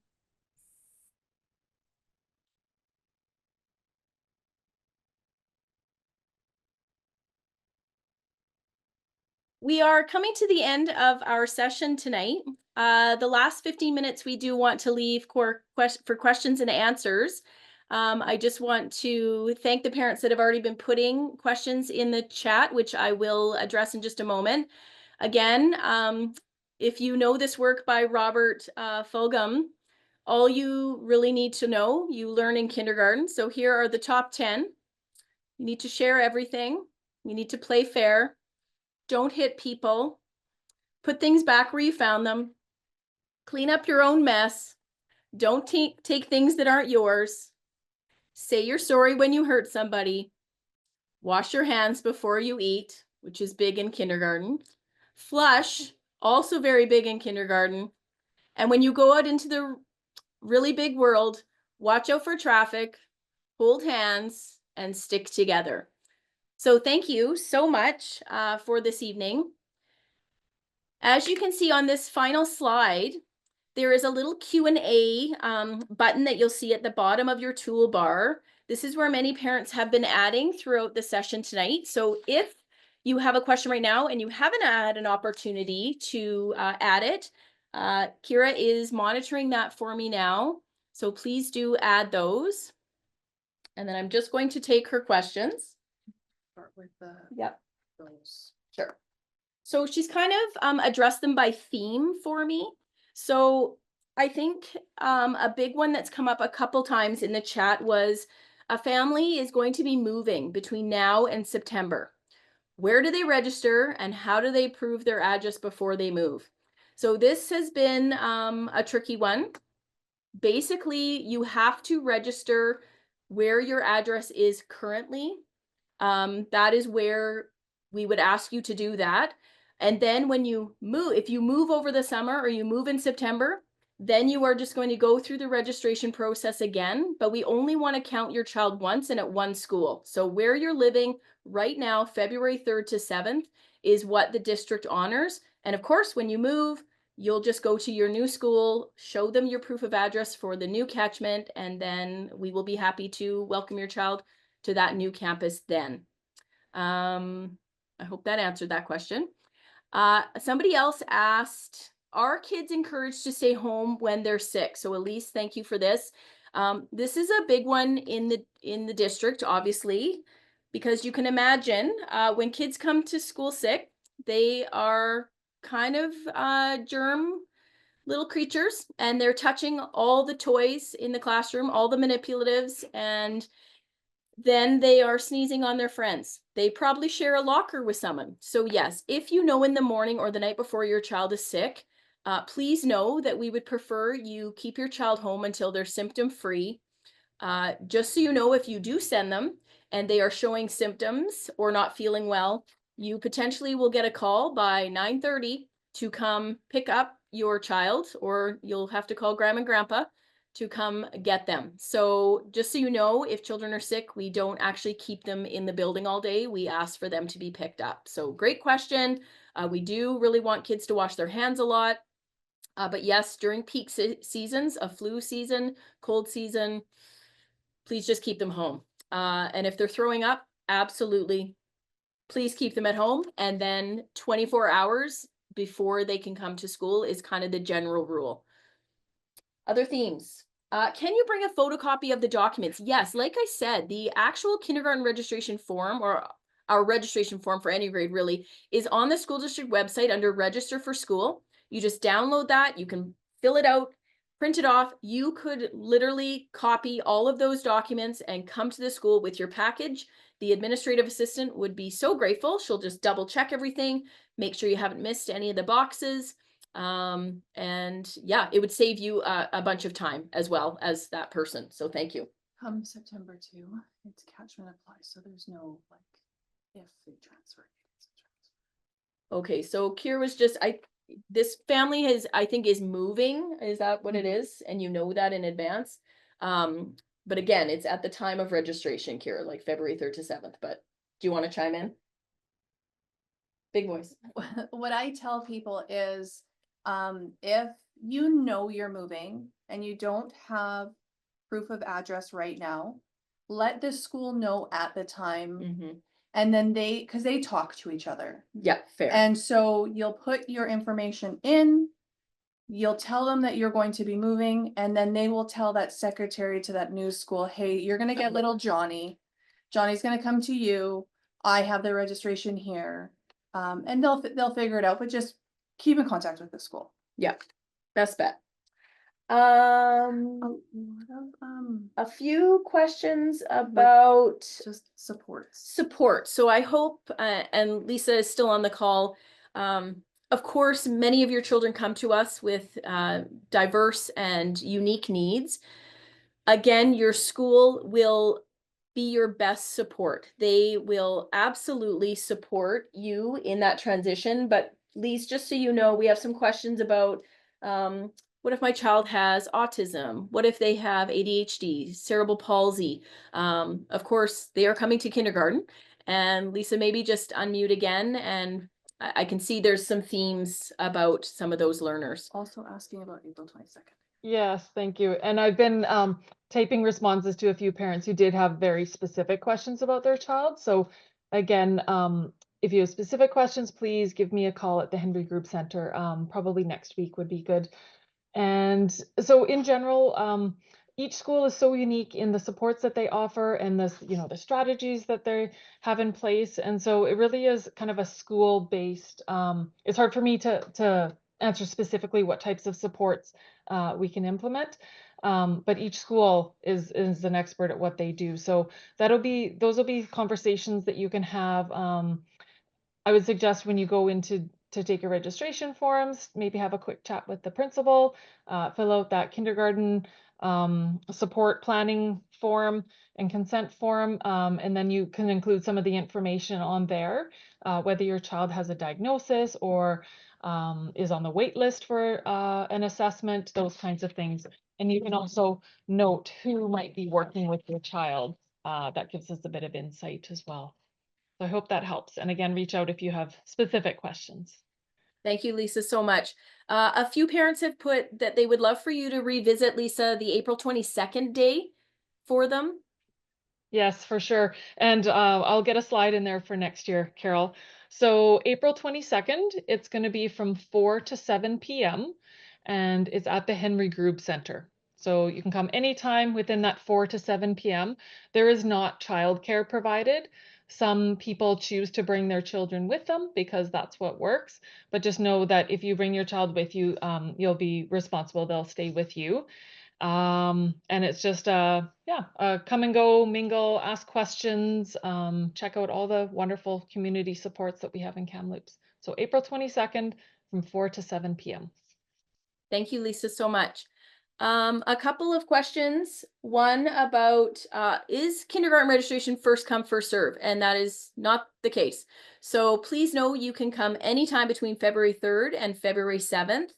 We are coming to the end of our session tonight. The last 15 minutes we do want to leave for questions and answers. I just want to thank the parents that have already been putting questions in the chat, which I will address in just a moment. Again, if you know this work by Robert Fulghum, all you really need to know, you learn in kindergarten. So here are the top 10. You need to share everything. You need to play fair. Don't hit people. Put things back where you found them. Clean up your own mess. Don't take things that aren't yours. Say you're sorry when you hurt somebody. Wash your hands before you eat, which is big in kindergarten. Flush, also very big in kindergarten. And when you go out into the really big world, watch out for traffic, hold hands, and stick together. So thank you so much for this evening. As you can see on this final slide, there is a little Q&A button that you'll see at the bottom of your toolbar. This is where many parents have been adding throughout the session tonight. So if you have a question right now and you haven't had an opportunity to add it, Kira is monitoring that for me now. So please do add those. And then I'm just going to take her questions. Start with the Yep. those. Sure. So she's kind of addressed them by theme for me. So I think a big one that's come up a couple times in the chat was a family is going to be moving between now and September. Where do they register and how do they prove their address before they move? So this has been a tricky one. Basically, you have to register where your address is currently. That is where we would ask you to do that. And then when you move, if you move over the summer or you move in September, then you are just going to go through the registration process again, but we only want to count your child once and at one school. So where you're living right now, February 3rd to 7th, is what the district honors. And of course, when you move, you'll just go to your new school, show them your proof of address for the new catchment, and then we will be happy to welcome your child to that new campus then. I hope that answered that question. Somebody else asked, are kids encouraged to stay home when they're sick? So Elise, thank you for this. This is a big one in the district, obviously, because you can imagine when kids come to school sick, they are kind of germ little creatures, and they're touching all the toys in the classroom, all the manipulatives, and then they are sneezing on their friends. They probably share a locker with someone. So yes, if you know in the morning or the night before your child is sick, please know that we would prefer you keep your child home until they're symptom free. Just so you know, if you do send them and they are showing symptoms or not feeling well, you potentially will get a call by 9:30 to come pick up your child, or you'll have to call grandma and grandpa to come get them. So just so you know, if children are sick, we don't actually keep them in the building all day. We ask for them to be picked up. So great question. We do really want kids to wash their hands a lot. But yes, during peak seasons, a flu season, cold season, please just keep them home. And if they're throwing up, absolutely, please keep them at home. And then 24 hours before they can come to school is kind of the general rule. Other themes. Can you bring a photocopy of the documents? Yes, like I said, the actual kindergarten registration form, or our registration form for any grade really, is on the school district website under Register for School. You just download that, you can fill it out, print it off. You could literally copy all of those documents and come to the school with your package. The administrative assistant would be so grateful. She'll just double check everything, make sure you haven't missed any of the boxes. And yeah, it would save you a bunch of time as well as that person. So thank you. Come September 2, it's catchment applies, so there's no like if they transfer. Okay, so Kier was just, this family I think is moving. Is that what it is? And you know that in advance. But again, it's at the time of registration, Kier, like February 3rd to 7th. But do you want to chime in? Big voice. What I tell people is, if you know you're moving and you don't have proof of address right now, let the school know at the time. Mm-hmm. And then because they talk to each other. Yeah, fair. And so you'll put your information in, you'll tell them that you're going to be moving, and then they will tell that secretary to that new school, hey, you're gonna get little Johnny. Johnny's gonna come to you. I have the registration here. And they'll figure it out, but just keep in contact with the school. Yeah, best bet. A few questions about Just supports. support. So I hope, and Lisa is still on the call. Of course, many of your children come to us with diverse and unique needs. Again, your school will be your best support. They will absolutely support you in that transition. But Lise, just so you know, we have some questions about what if my child has autism? What if they have ADHD, cerebral palsy? Of course, they are coming to kindergarten. And Lisa, maybe just unmute again, and I can see there's some themes about some of those learners. Also asking about April 22nd. Yes, thank you. And I've been taping responses to a few parents who did have very specific questions about their child. So again, if you have specific questions, please give me a call at the Henry Group Center. Probably next week would be good. And so in general, each school is so unique in the supports that they offer and the strategies that they have in place. And so it really is kind of a school-based, it's hard for me to answer specifically what types of supports we can implement. But each school is an expert at what they do. So those will be conversations that you can have. I would suggest when you go to take your registration forms, maybe have a quick chat with the principal, fill out that kindergarten support planning form and consent form, and then you can include some of the information on there, whether your child has a diagnosis or is on the wait list for an assessment, those kinds of things. And you can also note who might be working with your child. That gives us a bit of insight as well. So I hope that helps. And again, reach out if you have specific questions. Thank you, Lisa, so much. A few parents have put that they would love for you to revisit, Lisa, the April 22nd day for them. Yes, for sure. And I'll get a slide in there for next year, Carol. So April 22nd, it's going to be from 4 to 7 p.m. and it's at the Henry Grube Center. So you can come anytime within that 4 to 7 p.m. There is not childcare provided. Some people choose to bring their children with them because that's what works. But just know that if you bring your child with you, you'll be responsible. They'll stay with you. And it's just come and go, mingle, ask questions, check out all the wonderful community supports that we have in Kamloops. So April 22nd from 4 to 7 p.m. Thank you, Lisa, so much. A couple of questions. One about, is kindergarten registration first come, first serve? And that is not the case. So please know you can come anytime between February 3rd and February 7th.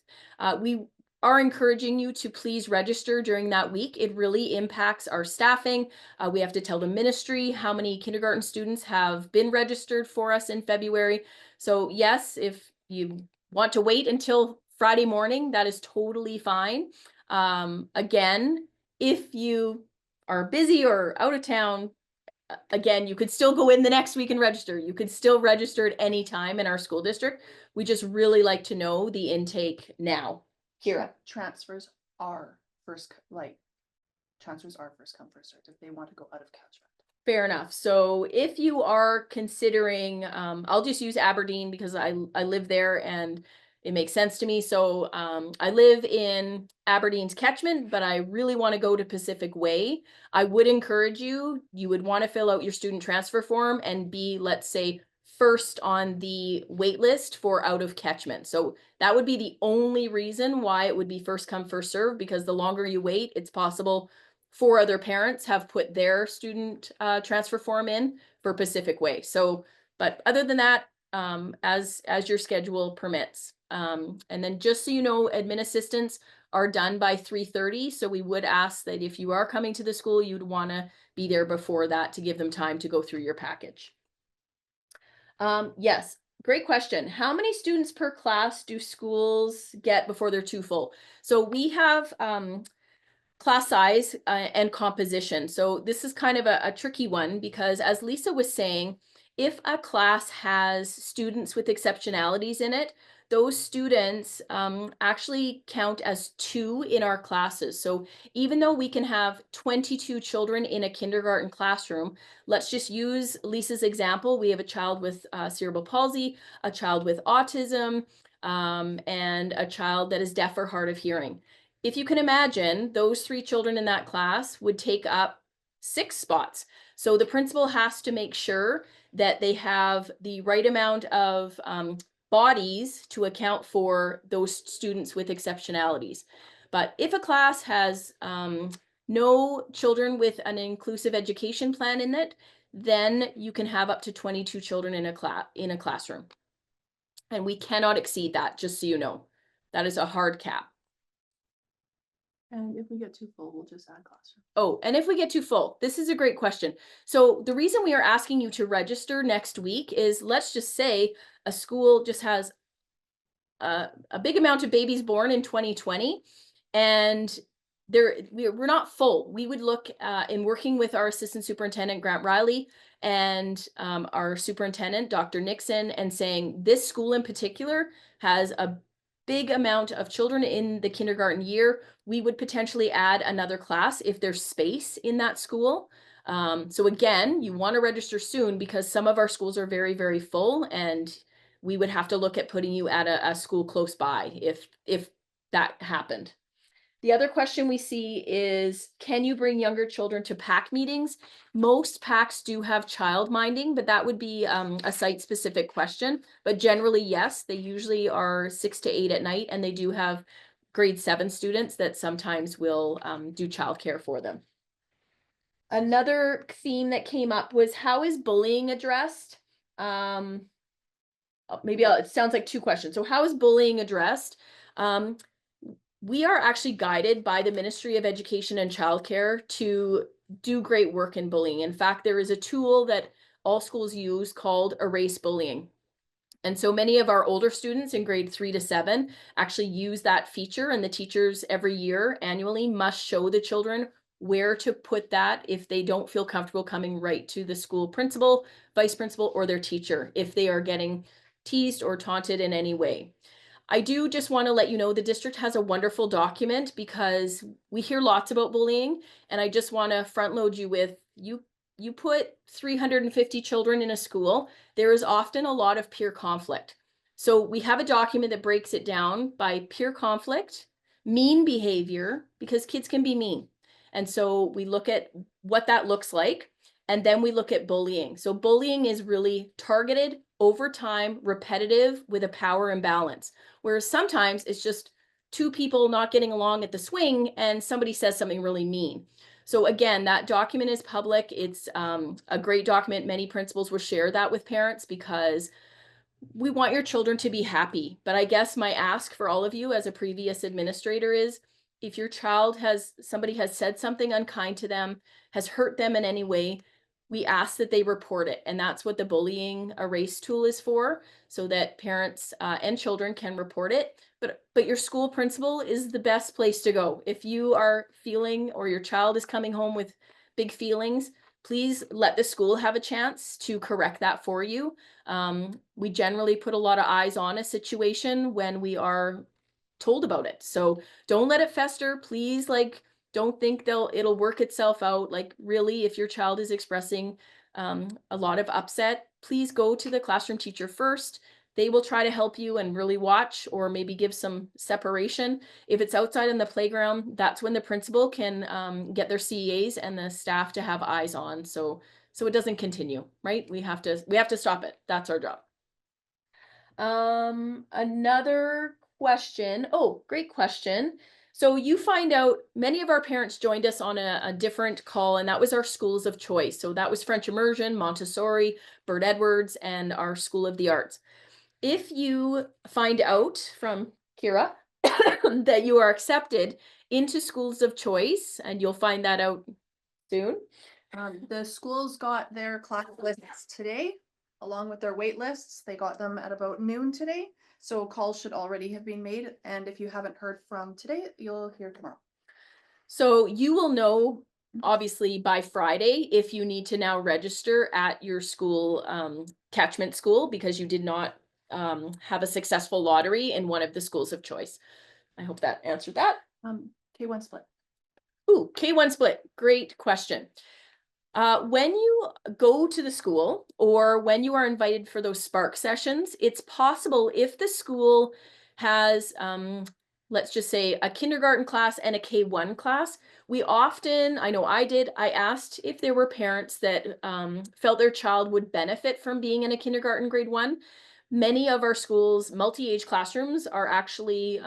We are encouraging you to please register during that week. It really impacts our staffing. We have to tell the ministry how many kindergarten students have been registered for us in February. So yes, if you want to wait until Friday morning, that is totally fine. Again, if you are busy or out of town, again, you could still go in the next week and register. You could still register at any time in our school district. We just really like to know the intake now. Kira. Transfers are first come, first served if they want to go out of catchment. Fair enough. So if you are considering, I'll just use Aberdeen because I live there and it makes sense to me. So I live in Aberdeen's catchment, but I really want to go to Pacific Way. I would encourage you would want to fill out your student transfer form and be, let's say, first on the wait list for out of catchment. So that would be the only reason why it would be first come, first serve, because the longer you wait, it's possible 4 other parents have put their student transfer form in for Pacific Way. So, but other than that, as your schedule permits. And then just so you know, admin assistants are done by 3:30. So we would ask that if you are coming to the school, you'd want to be there before that to give them time to go through your package. Yes, great question. How many students per class do schools get before they're too full? So we have class size and composition. So this is kind of a tricky one because, as Lisa was saying, if a class has students with exceptionalities in it, those students actually count as 2 in our classes. So even though we can have 22 children in a kindergarten classroom, let's just use Lisa's example. We have a child with cerebral palsy, a child with autism, and a child that is deaf or hard of hearing. If you can imagine, those 3 children in that class would take up 6 spots. So the principal has to make sure that they have the right amount of bodies to account for those students with exceptionalities. But if a class has no children with an inclusive education plan in it, then you can have up to 22 children in a classroom. And we cannot exceed that, just so you know. That is a hard cap. And if we get too full, we'll just add classroom. Oh, and if we get too full, this is a great question. So the reason we are asking you to register next week is, let's just say a school just has a big amount of babies born in 2020, and we're not full. We would look in working with our assistant superintendent, Grant Riley, and our superintendent, Dr. Nixon, and saying this school in particular has a big amount of children in the kindergarten year, we would potentially add another class if there's space in that school. So again, you want to register soon because some of our schools are very, very full, and we would have to look at putting you at a school close by if that happened. The other question we see is, can you bring younger children to PAC meetings? Most PACs do have child minding, but that would be a site-specific question. But generally, yes, they usually are 6 to 8 at night, and they do have grade 7 students that sometimes will do childcare for them. Another theme that came up was, how is bullying addressed? It sounds like two questions. So how is bullying addressed? We are actually guided by the Ministry of Education and Childcare to do great work in bullying. In fact, there is a tool that all schools use called Erase Bullying. And so many of our older students in grade 3 to 7 actually use that feature, and the teachers every year annually must show the children where to put that if they don't feel comfortable coming right to the school principal, vice principal, or their teacher if they are getting teased or taunted in any way. I do just want to let you know the district has a wonderful document because we hear lots about bullying, and I just want to front load you with, you put 350 children in a school, there is often a lot of peer conflict. So we have a document that breaks it down by peer conflict, mean behavior, because kids can be mean. And so we look at what that looks like, and then we look at bullying. So bullying is really targeted, over time, repetitive, with a power imbalance. Whereas sometimes it's just two people not getting along at the swing and somebody says something really mean. So again, that document is public. It's a great document. Many principals will share that with parents because we want your children to be happy. But I guess my ask for all of you as a previous administrator is, if your child somebody has said something unkind to them, has hurt them in any way, we ask that they report it. And that's what the bullying erase tool is for, so that parents and children can report it. But your school principal is the best place to go. If you are feeling, or your child is coming home with big feelings, please let the school have a chance to correct that for you. We generally put a lot of eyes on a situation when we are told about it. So don't let it fester. Please, don't think it'll work itself out. Like, really, if your child is expressing a lot of upset, please go to the classroom teacher first. They will try to help you and really watch, or maybe give some separation. If it's outside in the playground, that's when the principal can get their CEAs and the staff to have eyes on. So it doesn't continue, right? We have to stop it. That's our job. Another question. Oh, great question. So you find out many of our parents joined us on a different call, and that was our schools of choice. So that was French Immersion, Montessori, Burt Edwards, and our School of the Arts. If you find out from Kira that you are accepted into schools of choice, and you'll find that out soon. The schools got their class lists today, along with their wait lists. They got them at about noon today. So calls should already have been made. And if you haven't heard from today, you'll hear tomorrow. So you will know, obviously, by Friday if you need to now register at your school, catchment school, because you did not have a successful lottery in one of the schools of choice. I hope that answered that. K1 split. Ooh, K1 split. Great question. When you go to the school, or when you are invited for those Spark sessions, it's possible, if the school has, let's just say, a kindergarten class and a K1 class, we often, I know I did, I asked if there were parents that felt their child would benefit from being in a kindergarten grade 1. Many of our schools' multi-age classrooms are actually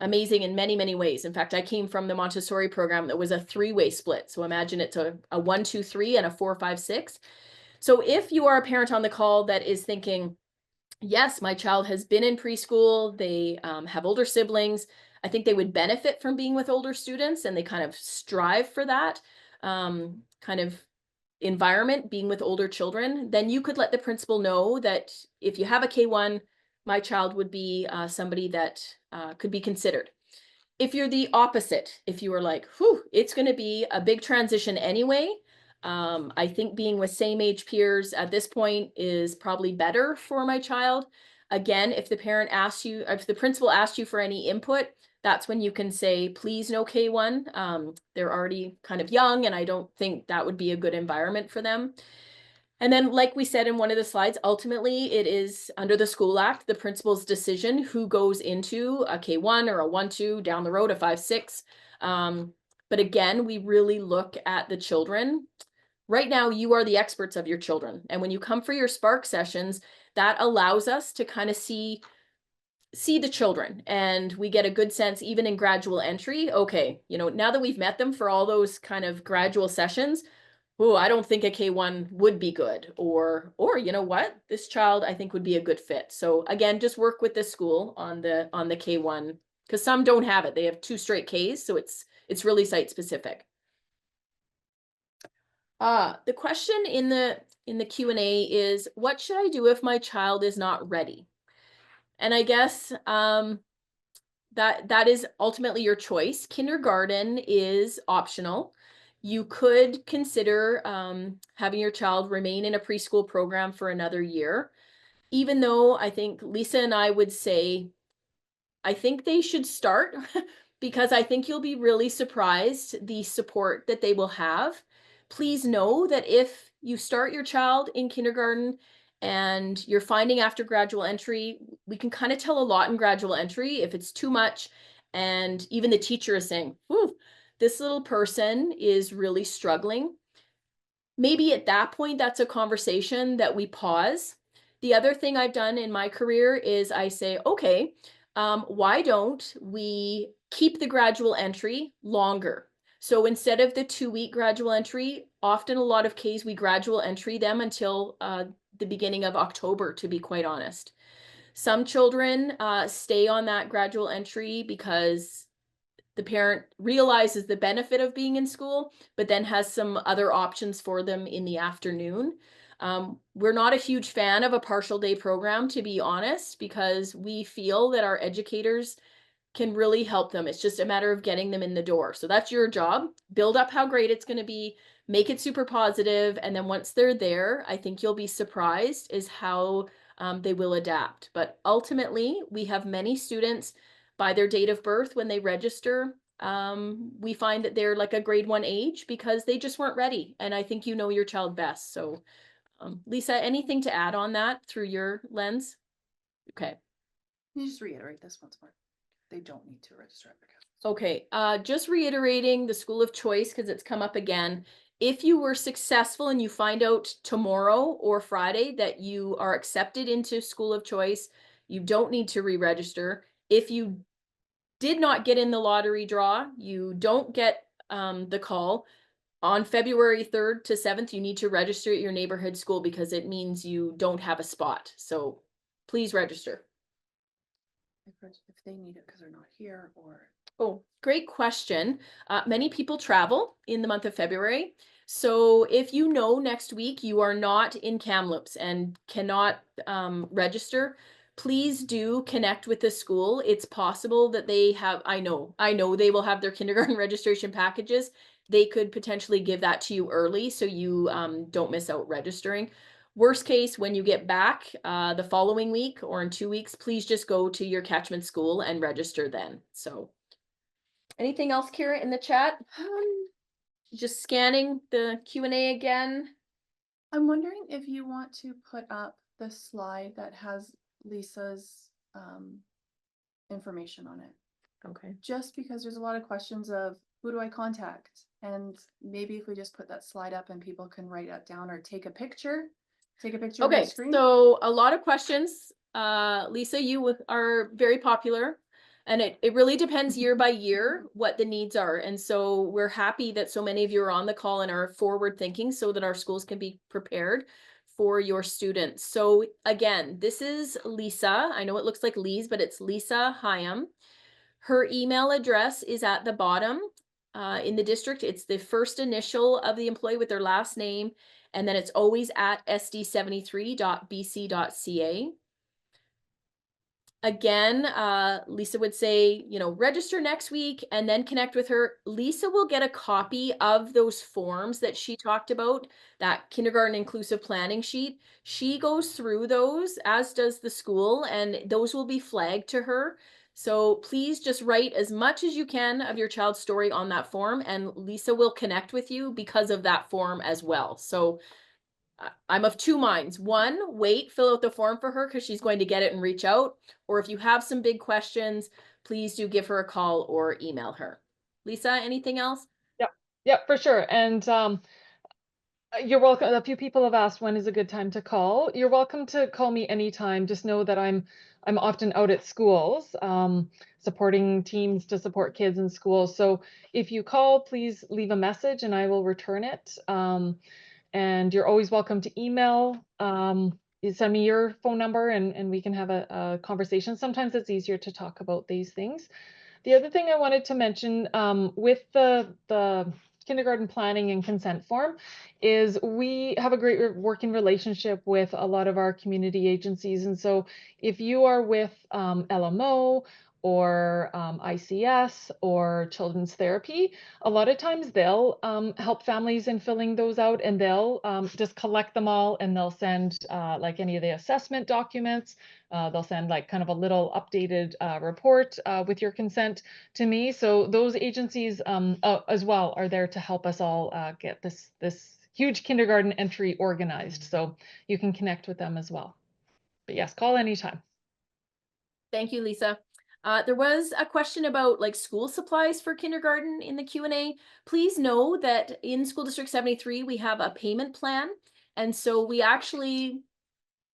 amazing in many, many ways. In fact, I came from the Montessori program that was a 3-way split. So imagine it's a 1, 2, 3 and a 4, 5, 6. So if you are a parent on the call that is thinking, yes, my child has been in preschool, they have older siblings, I think they would benefit from being with older students, and they kind of strive for that kind of environment, being with older children, then you could let the principal know that if you have a K1, my child would be somebody that could be considered. If you're the opposite, if you are like, whew, it's going to be a big transition anyway, I think being with same age peers at this point is probably better for my child. Again, if the parent asks you, if the principal asks you for any input, that's when you can say, please no K1. They're already kind of young, and I don't think that would be a good environment for them. And then, like we said in one of the slides, ultimately it is under the School Act, the principal's decision who goes into a K1 or a 1-2 down the road, a 5-6. But again, we really look at the children. Right now, you are the experts of your children. And when you come for your Spark sessions, that allows us to kind of see the children, and we get a good sense even in gradual entry. Okay, you know, now that we've met them for all those kind of gradual sessions, oh, I don't think a K1 would be good, or you know what, this child I think would be a good fit. So again, just work with the school on the K1, because some don't have it. They have 2 straight Ks, so it's really site specific. The question in the Q&A is, what should I do if my child is not ready? And I guess that is ultimately your choice. Kindergarten is optional. You could consider having your child remain in a preschool program for another year, even though I think Lisa and I would say, I think they should start because I think you'll be really surprised the support that they will have. Please know that if you start your child in kindergarten and you're finding after gradual entry, we can kind of tell a lot in gradual entry if it's too much. And even the teacher is saying, "Whew, this little person is really struggling." Maybe at that point, that's a conversation that we pause. The other thing I've done in my career is I say, okay, why don't we keep the gradual entry longer? So instead of the 2-week gradual entry, often a lot of Ks, we gradual entry them until the beginning of October, to be quite honest. Some children stay on that gradual entry because the parent realizes the benefit of being in school, but then has some other options for them in the afternoon. We're not a huge fan of a partial day program, to be honest, because we feel that our educators can really help them. It's just a matter of getting them in the door. So that's your job. Build up how great it's going to be, make it super positive, and then once they're there, I think you'll be surprised is how they will adapt. But ultimately, we have many students by their date of birth when they register. We find that they're like a grade 1 age because they just weren't ready. And I think you know your child best. So Lisa, anything to add on that through your lens? Okay. Can you just reiterate this once more? They don't need to register at the campus. Okay, just reiterating the school of choice because it's come up again. If you were successful and you find out tomorrow or Friday that you are accepted into school of choice, you don't need to re-register. If you did not get in the lottery draw, you don't get the call. On February 3rd to 7th, you need to register at your neighborhood school because it means you don't have a spot. So please register. If they need it because they're not here, or Oh, great question. Many people travel in the month of February. So if you know next week you are not in Kamloops and cannot register, please do connect with the school. It's possible that they have, I know they will have their kindergarten registration packages. They could potentially give that to you early so you don't miss out registering. Worst case, when you get back the following week or in 2 weeks, please just go to your catchment school and register then. So anything else, Kira, in the chat? Just scanning the Q&A again. I'm wondering if you want to put up the slide that has Lisa's information on it. Okay. Just because there's a lot of questions of who do I contact? And maybe if we just put that slide up and people can write that down or take a picture of the Okay, screen. so a lot of questions. Lisa, you are very popular. And it really depends year by year what the needs are. And so we're happy that so many of you are on the call and are forward thinking so that our schools can be prepared for your students. So again, this is Lisa. I know it looks like Lee's, but it's Lisa Hyam. Her email address is at the bottom in the district. It's the first initial of the employee with their last name. And then it's always at sd73.bc.ca. Again, Lisa would say, register next week and then connect with her. Lisa will get a copy of those forms that she talked about, that kindergarten inclusive planning sheet. She goes through those, as does the school, and those will be flagged to her. So please just write as much as you can of your child's story on that form, and Lisa will connect with you because of that form as well. So I'm of two minds. One, wait, fill out the form for her because she's going to get it and reach out. Or if you have some big questions, please do give her a call or email her. Lisa, anything else? Yep, for sure. And you're welcome. A few people have asked when is a good time to call. You're welcome to call me anytime. Just know that I'm often out at schools, supporting teams to support kids in schools. So if you call, please leave a message and I will return it. And you're always welcome to email. You send me your phone number and we can have a conversation. Sometimes it's easier to talk about these things. The other thing I wanted to mention with the kindergarten planning and consent form is we have a great working relationship with a lot of our community agencies. And so if you are with LMO or ICS or Children's Therapy, a lot of times they'll help families in filling those out, and they'll just collect them all and they'll send like any of the assessment documents. They'll send like kind of a little updated report with your consent to me. So those agencies as well are there to help us all get this huge kindergarten entry organized. So you can connect with them as well. But yes, call anytime. Thank you, Lisa. There was a question about like school supplies for kindergarten in the Q&A. Please know that in School District 73, we have a payment plan. And so we actually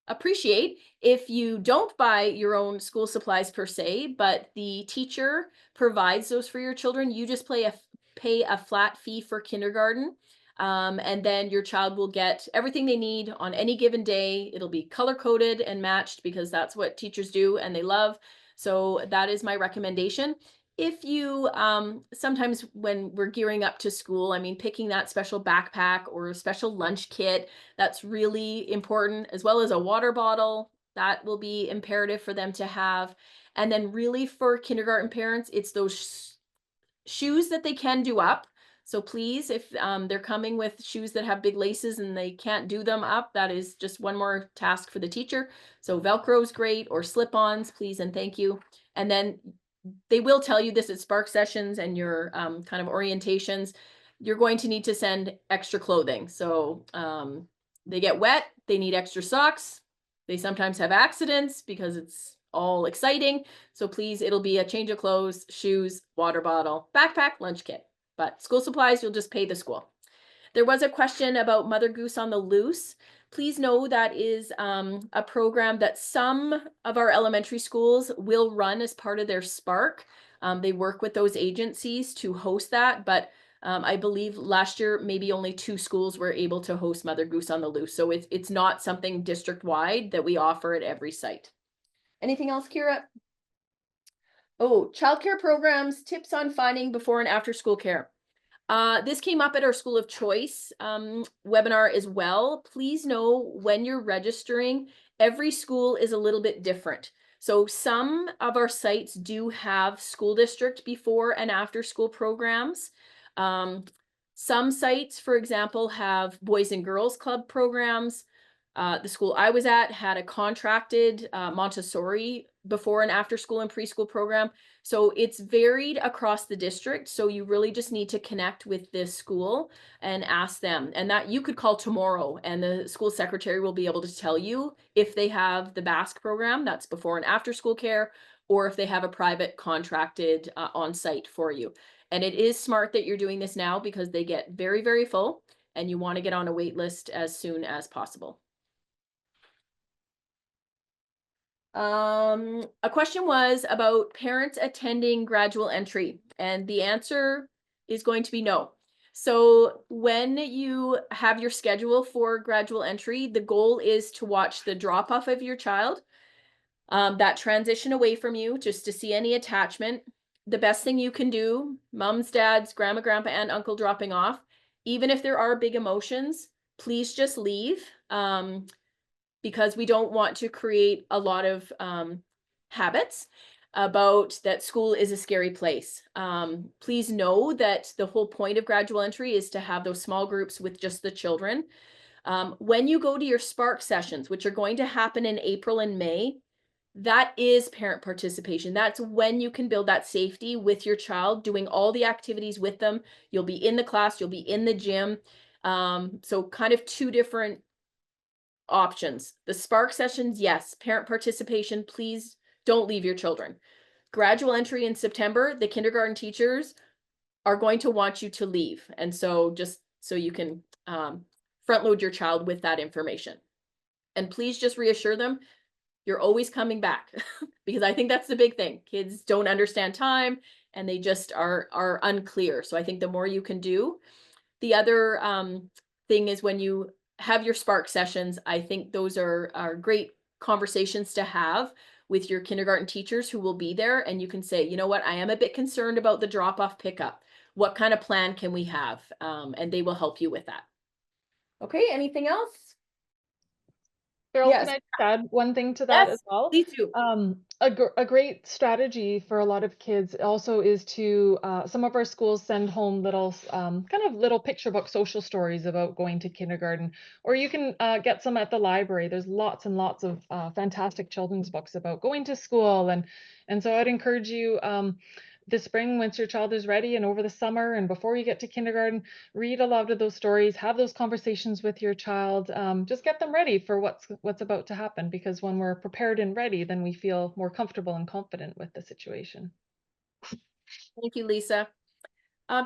appreciate if you don't buy your own school supplies per se, but the teacher provides those for your children. You just pay a flat fee for kindergarten. And then your child will get everything they need on any given day. It'll be color coded and matched because that's what teachers do and they love. So that is my recommendation. If you, sometimes when we're gearing up to school, I mean, picking that special backpack or a special lunch kit, that's really important, as well as a water bottle. That will be imperative for them to have. And then really for kindergarten parents, it's those shoes that they can do up. So please, if they're coming with shoes that have big laces and they can't do them up, that is just one more task for the teacher. So Velcro is great, or slip-ons, please and thank you. And then they will tell you this at Spark sessions and your kind of orientations. You're going to need to send extra clothing. So they get wet, they need extra socks. They sometimes have accidents because it's all exciting. So please, it'll be a change of clothes, shoes, water bottle, backpack, lunch kit. But school supplies, you'll just pay the school. There was a question about Mother Goose on the Loose. Please know that is a program that some of our elementary schools will run as part of their Spark. They work with those agencies to host that, but I believe last year maybe only 2 schools were able to host Mother Goose on the Loose. So it's not something district-wide that we offer at every site. Anything else, Kira? Oh, childcare programs, tips on finding before and after school care. This came up at our School of Choice webinar as well. Please know when you're registering, every school is a little bit different. So some of our sites do have school district before and after school programs. Some sites, for example, have Boys and Girls Club programs. The school I was at had a contracted Montessori before and after school and preschool program. So it's varied across the district. So you really just need to connect with this school and ask them. And that you could call tomorrow and the school secretary will be able to tell you if they have the BASC program, that's before and after school care, or if they have a private contracted on-site for you. And it is smart that you're doing this now because they get very, very full and you want to get on a wait list as soon as possible. A question was about parents attending gradual entry, and the answer is going to be no. So when you have your schedule for gradual entry, the goal is to watch the drop off of your child, that transition away from you, just to see any attachment. The best thing you can do, mums, dads, grandma, grandpa, and uncle dropping off, even if there are big emotions, please just leave. Because we don't want to create a lot of habits about that school is a scary place. Please know that the whole point of gradual entry is to have those small groups with just the children. When you go to your Spark sessions, which are going to happen in April and May, that is parent participation. That's when you can build that safety with your child, doing all the activities with them. You'll be in the class, you'll be in the gym. So kind of two different options. The Spark sessions, yes. Parent participation, please don't leave your children. Gradual entry in September, the kindergarten teachers are going to want you to leave. And so just so you can front load your child with that information. And please just reassure them, you're always coming back because I think that's the big thing. Kids don't understand time and they just are unclear. So I think the more you can do. The other thing is when you have your Spark sessions, I think those are great conversations to have with your kindergarten teachers who will be there. And you can say, you know what, I am a bit concerned about the drop-off pickup. What kind of plan can we have? And they will help you with that. Okay, anything else? Carol, Yes. can I just add one thing to that as well? Please do. A great strategy for a lot of kids also is to some of our schools send home little kind of little picture book social stories about going to kindergarten, or you can get some at the library. There's lots and lots of fantastic children's books about going to school, and so I'd encourage you this spring, once your child is ready and over the summer and before you get to kindergarten, read a lot of those stories, have those conversations with your child, just get them ready for what's about to happen, because when we're prepared and ready, then we feel more comfortable and confident with the situation. Thank you, Lisa.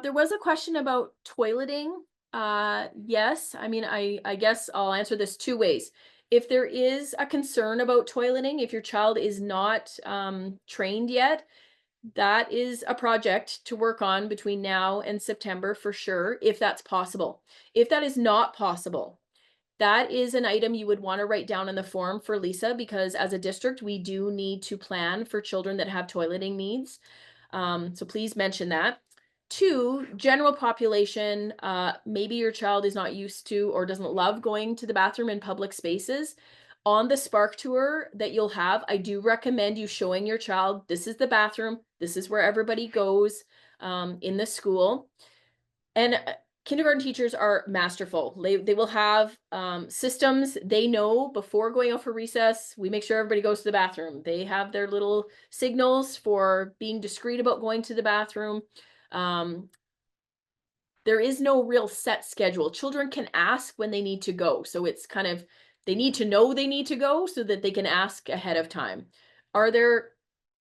There was a question about toileting. Yes, I mean, I guess I'll answer this two ways. If there is a concern about toileting, if your child is not trained yet, that is a project to work on between now and September for sure, if that's possible. If that is not possible, that is an item you would want to write down in the form for Lisa, because as a district, we do need to plan for children that have toileting needs. So please mention that. Two, general population, maybe your child is not used to or doesn't love going to the bathroom in public spaces. On the Spark tour that you'll have, I do recommend you showing your child, this is the bathroom, this is where everybody goes in the school. And kindergarten teachers are masterful. They will have systems. They know before going out for recess, we make sure everybody goes to the bathroom. They have their little signals for being discreet about going to the bathroom. There is no real set schedule. Children can ask when they need to go. So it's kind of, they need to know they need to go so that they can ask ahead of time. Are there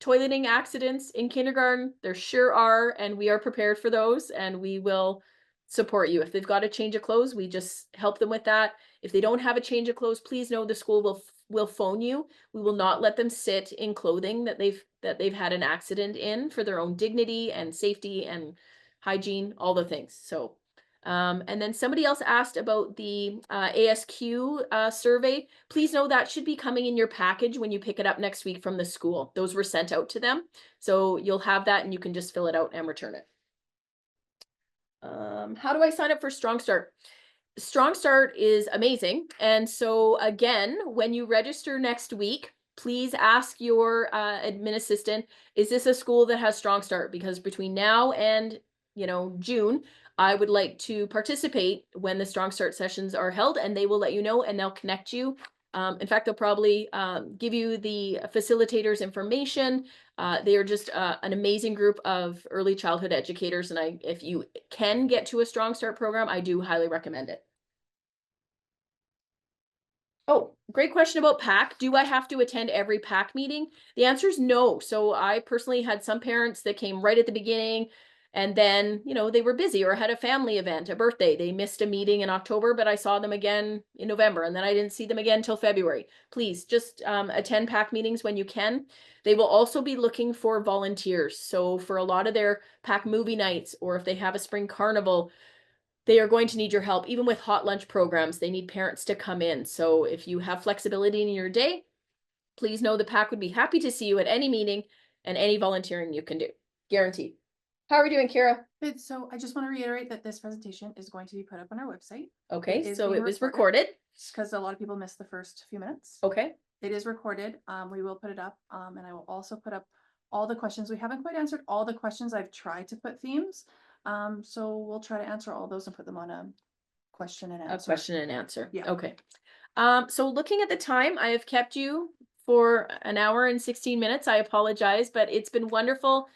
toileting accidents in kindergarten? There sure are, and we are prepared for those, and we will support you. If they've got a change of clothes, we just help them with that. If they don't have a change of clothes, please know the school will phone you. We will not let them sit in clothing that they've had an accident in, for their own dignity and safety and hygiene, all the things. So, and then somebody else asked about the ASQ survey. Please know that should be coming in your package when you pick it up next week from the school. Those were sent out to them. So you'll have that and you can just fill it out and return it. How do I sign up for Strong Start? Strong Start is amazing. And so again, when you register next week, please ask your admin assistant, is this a school that has Strong Start? Because between now and June, I would like to participate when the Strong Start sessions are held, and they will let you know and they'll connect you. In fact, they'll probably give you the facilitators information. They are just an amazing group of early childhood educators. And if you can get to a Strong Start program, I do highly recommend it. Oh, great question about PAC. Do I have to attend every PAC meeting? The answer is no. So I personally had some parents that came right at the beginning, and then, they were busy or had a family event, a birthday. They missed a meeting in October, but I saw them again in November, and then I didn't see them again till February. Please just attend PAC meetings when you can. They will also be looking for volunteers. So for a lot of their PAC movie nights, or if they have a spring carnival, they are going to need your help. Even with hot lunch programs, they need parents to come in. So if you have flexibility in your day, please know the PAC would be happy to see you at any meeting and any volunteering you can do. Guaranteed. How are we doing, Kira? Good. So I just want to reiterate that this presentation is going to be put up on our website. Okay, It is so being it was recorded. because a lot of people missed the first few minutes. Okay. It is recorded. We will put it up. And I will also put up all the questions. We haven't quite answered all the questions. I've tried to put themes. So we'll try to answer all those and put them on a question and A answer. question and answer. Yeah. Okay. So looking at the time, I have kept you for an hour and 16 minutes. I apologize, but it's been wonderful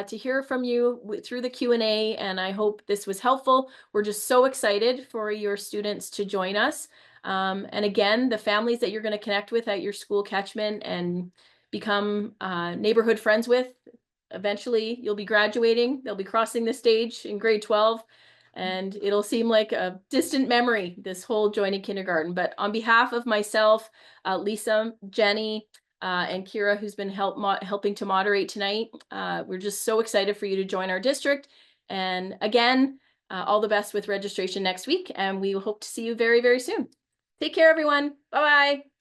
to hear from you through the Q&A, and I hope this was helpful. We're just so excited for your students to join us. And again, the families that you're going to connect with at your school catchment and become neighborhood friends with, eventually you'll be graduating. They'll be crossing the stage in grade 12. And it'll seem like a distant memory, this whole joining kindergarten. But on behalf of myself, Lisa, Jenny, and Kira, who's been helping to moderate tonight, we're just so excited for you to join our district. And again, all the best with registration next week. And we hope to see you very, very soon. Take care, everyone. Bye-bye.